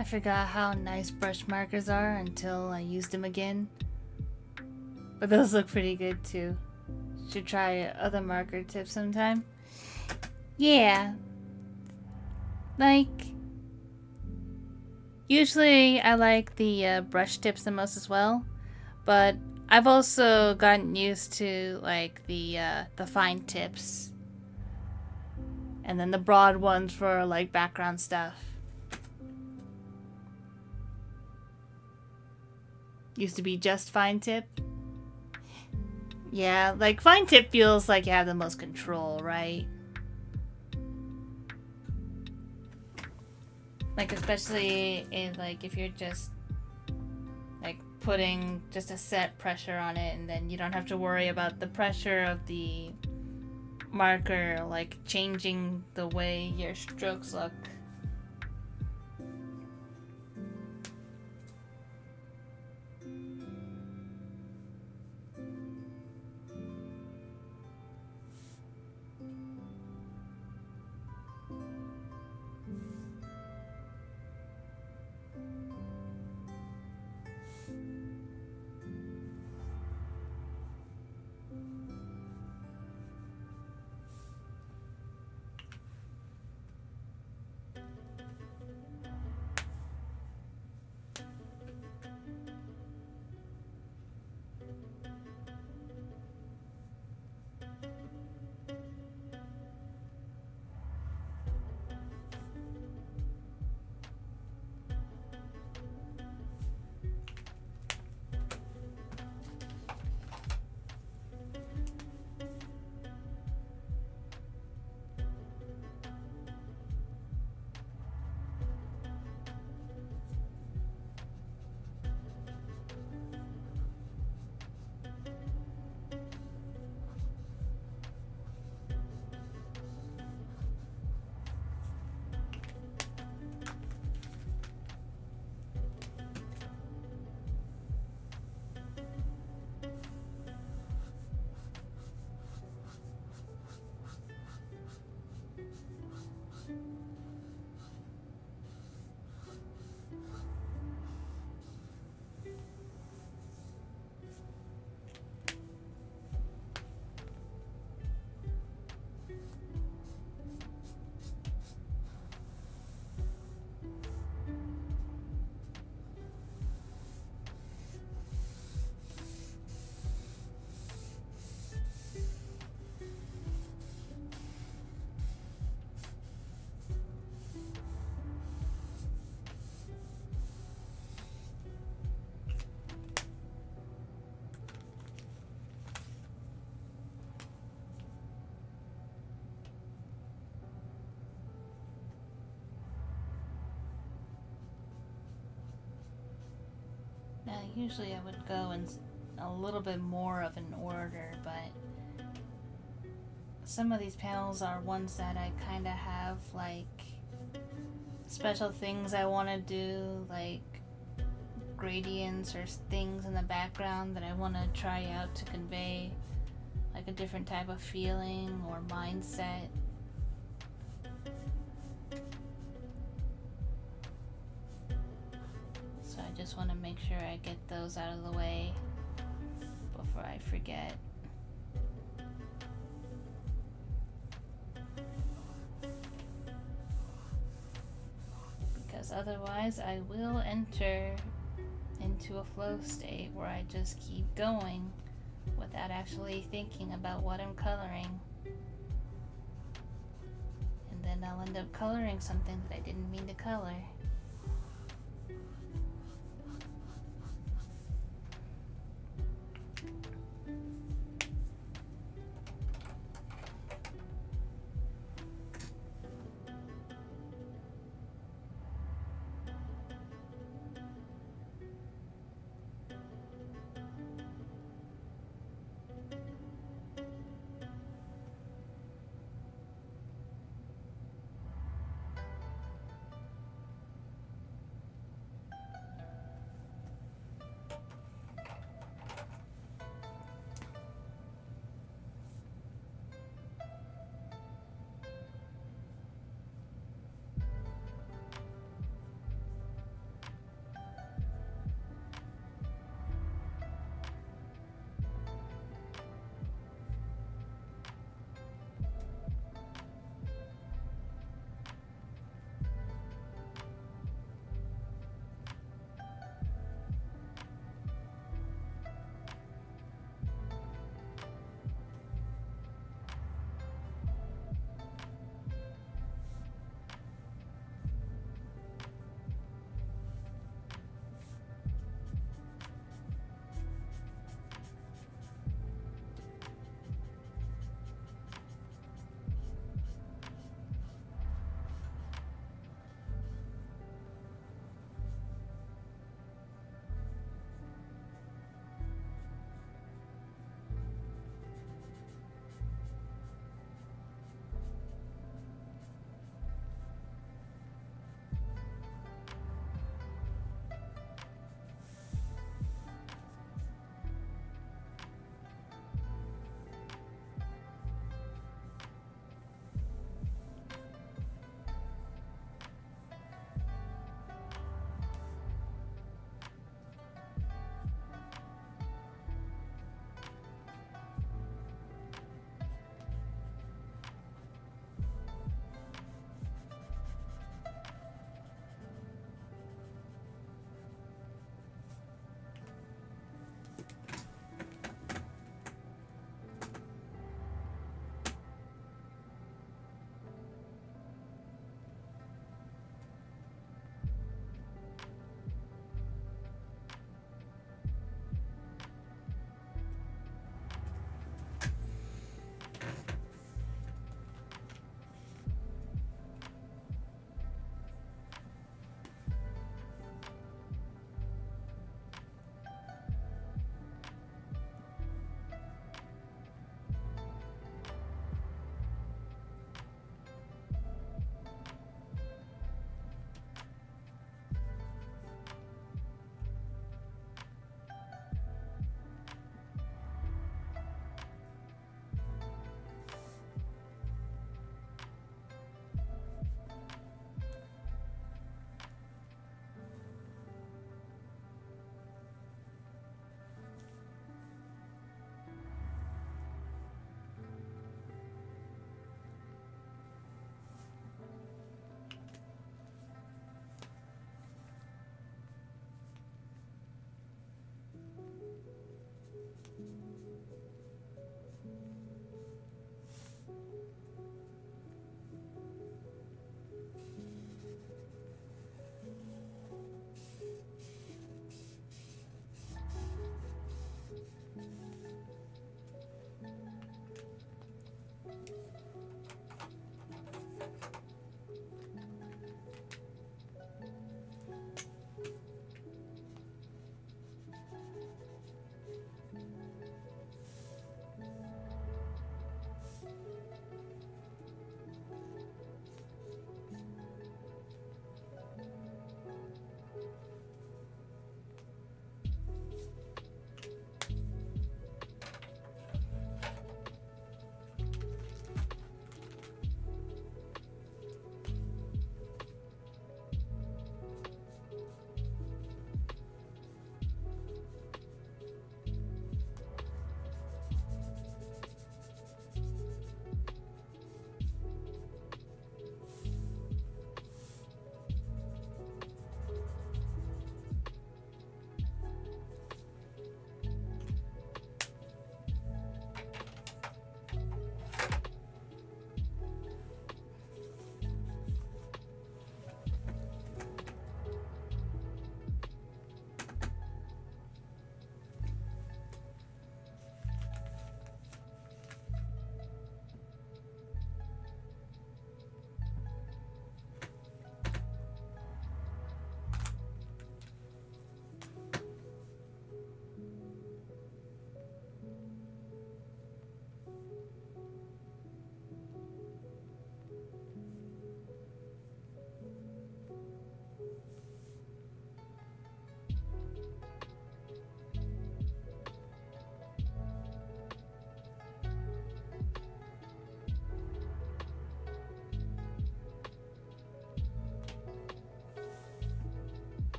I forgot how nice brush markers are until I used them again. But those look pretty good too. Should try other marker tips sometime. Yeah. Like, usually I like the brush tips the most as well. But I've also gotten used to like the fine tips. And then the broad ones for like background stuff. Used to be just fine tip. Yeah, like fine tip feels like you have the most control, right? Like especially in like if you're just like putting just a set pressure on it, and then you don't have to worry about the pressure of the marker like changing the way your strokes look. Now, usually I would go in a little bit more of an order, but some of these panels are ones that I kind of have like special things I want to do, like gradients or things in the background that I want to try out to convey like a different type of feeling or mindset. So I just want to make sure I get those out of the way before I forget. Because otherwise I will enter into a flow state where I just keep going without actually thinking about what I'm coloring. And then I'll end up coloring something that I didn't mean to color.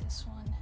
this one.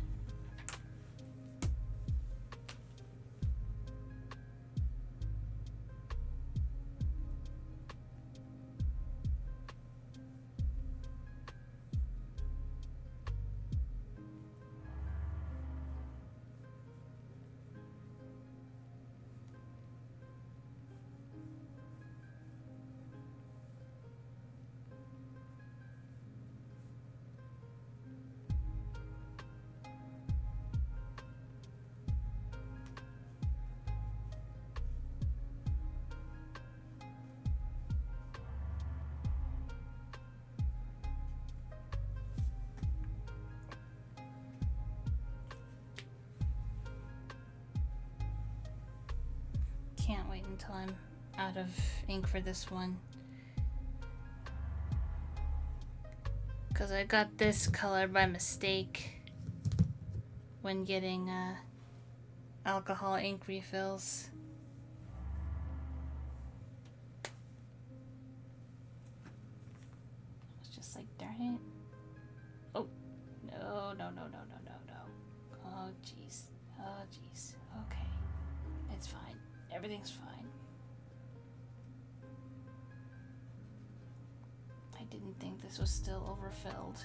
Can't wait until I'm out of ink for this one, because I got this color by mistake when getting alcohol ink refills. I was just like, darn it. Oh, no, no, no, no, no, no, no. Oh, jeez. Oh, jeez. Okay. It's fine. Everything's fine. I didn't think this was still overfilled.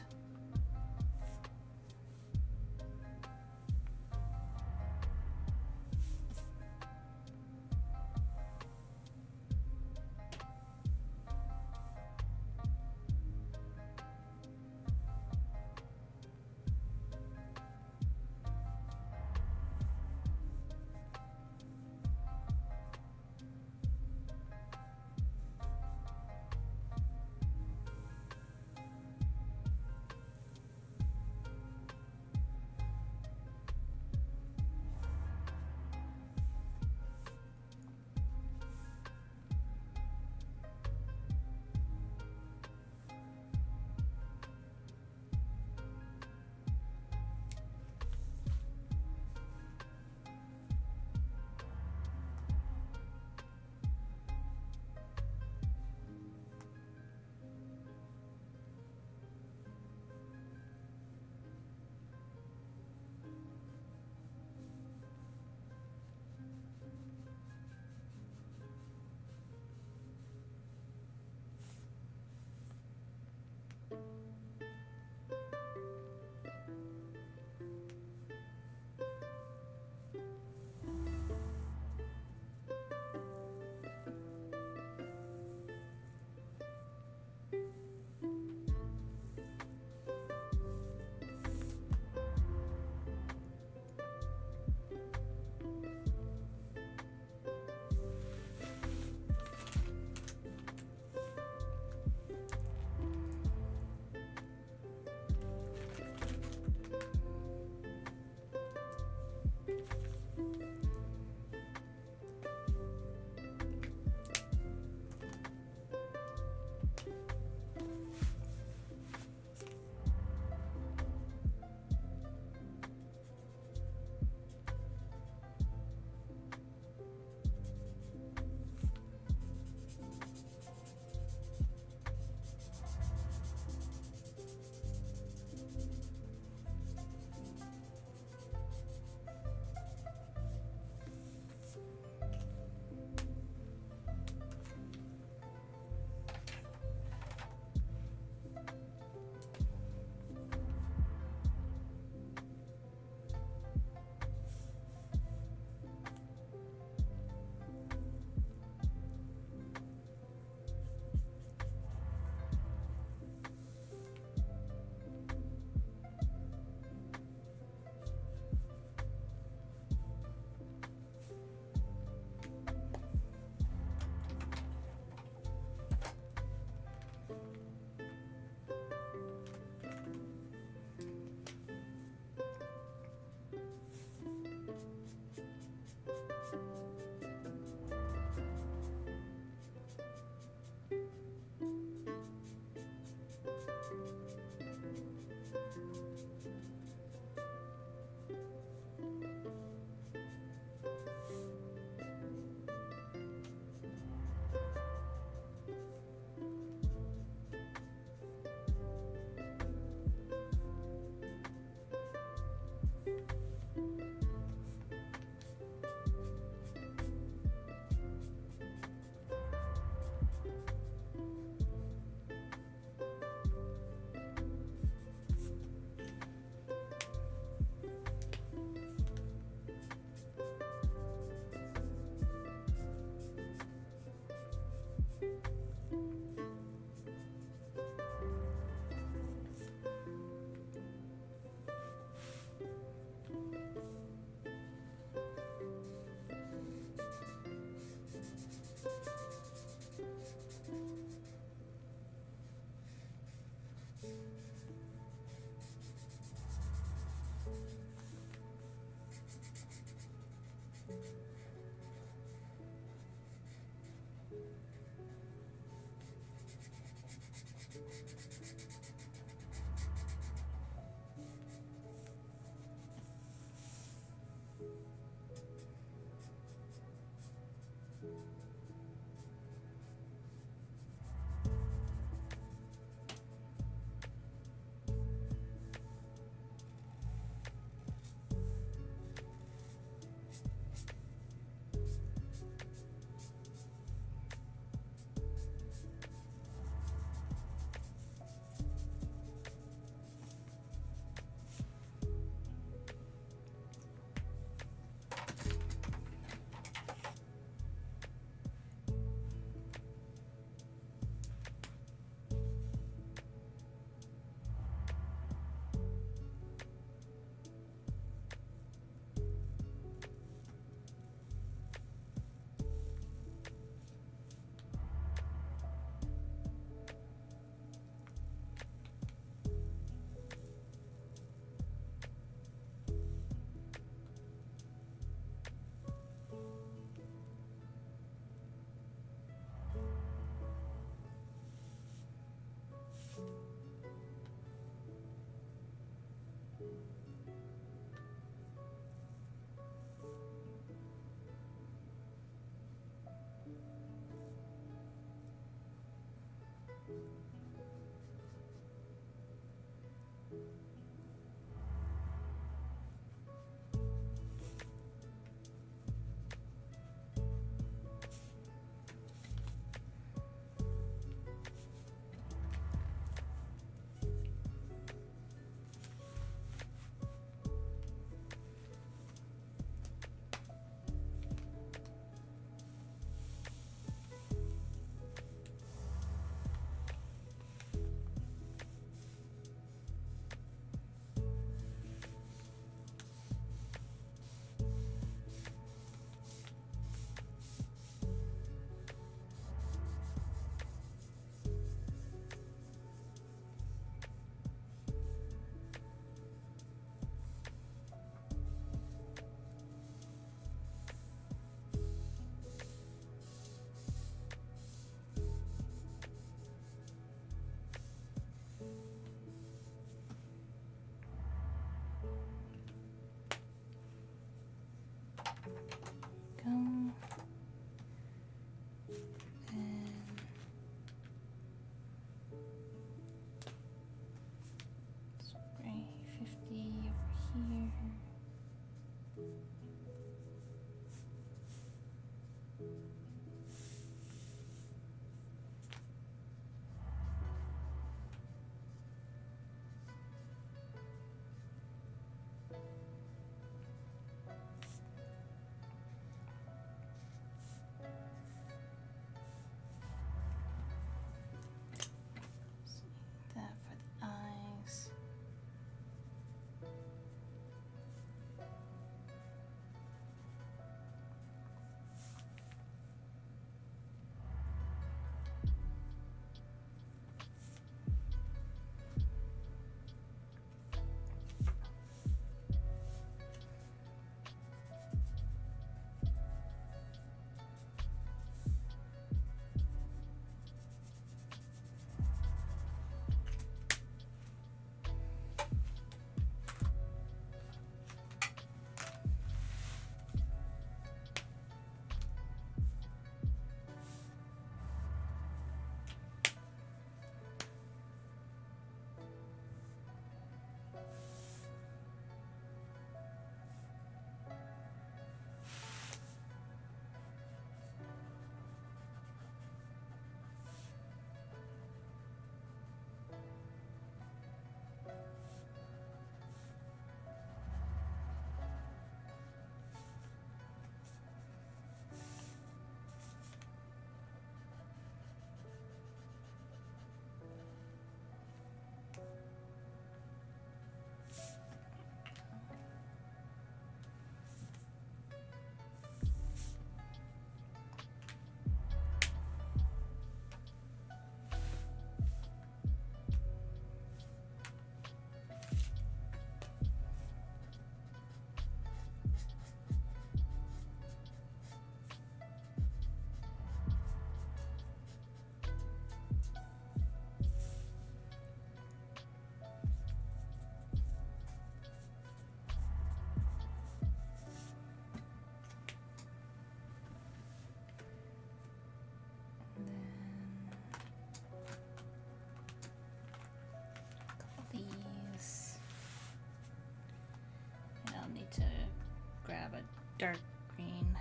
dark green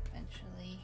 eventually.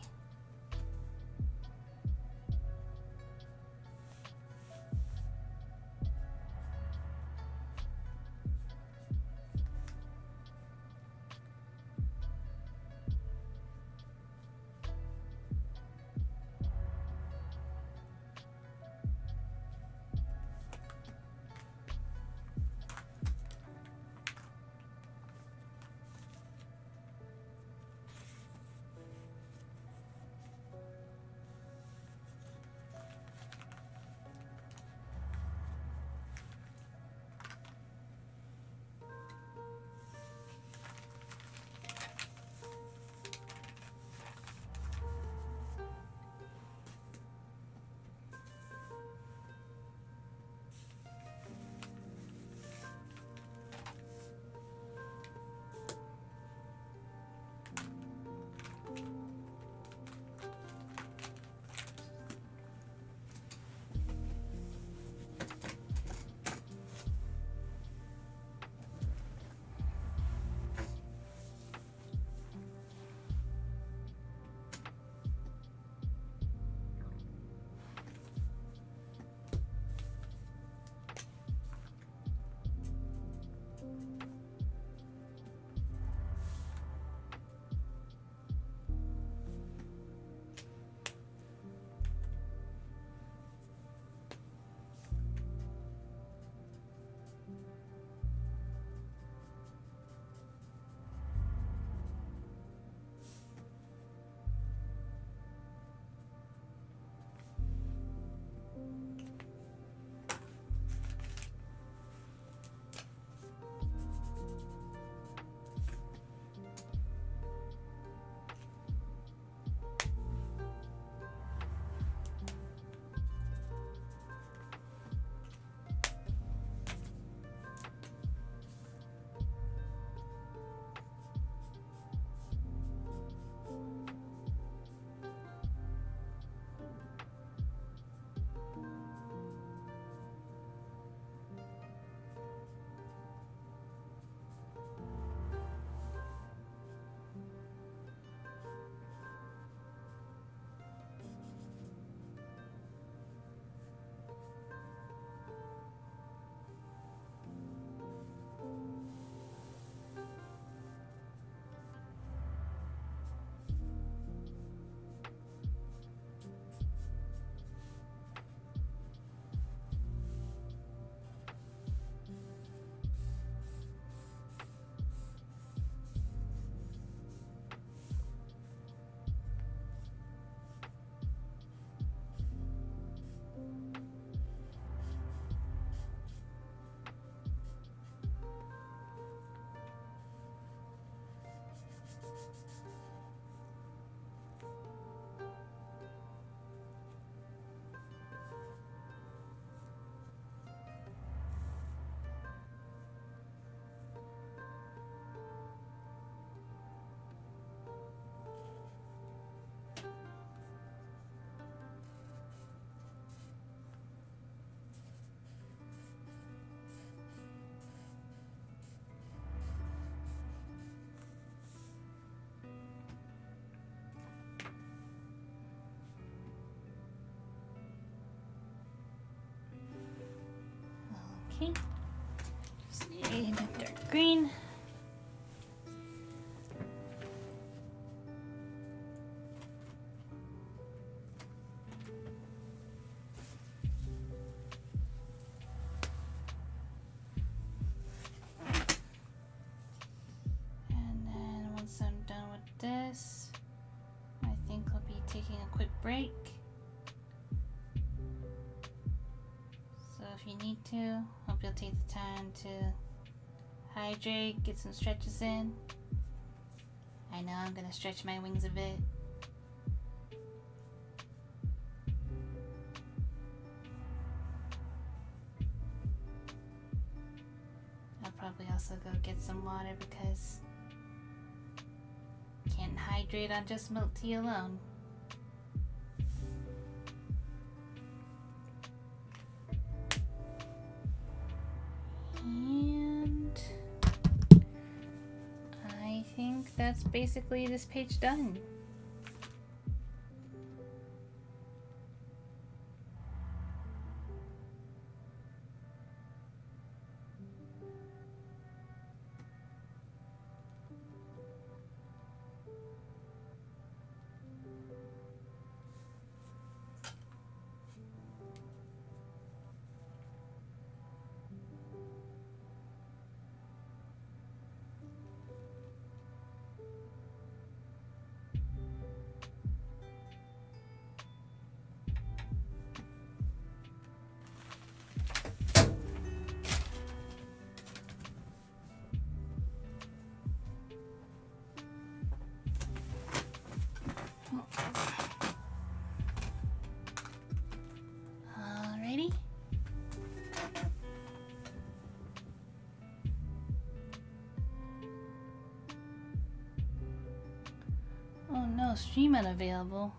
Okay, just need a dark green. And then once I'm done with this, I think I'll be taking a quick break. So if you need to, hope you'll take the time to hydrate, get some stretches in. I know I'm gonna stretch my wings a bit. I'll probably also go get some water because can't hydrate on just milk tea alone. And I think that's basically this page done. Alrighty. Oh no, stream unavailable.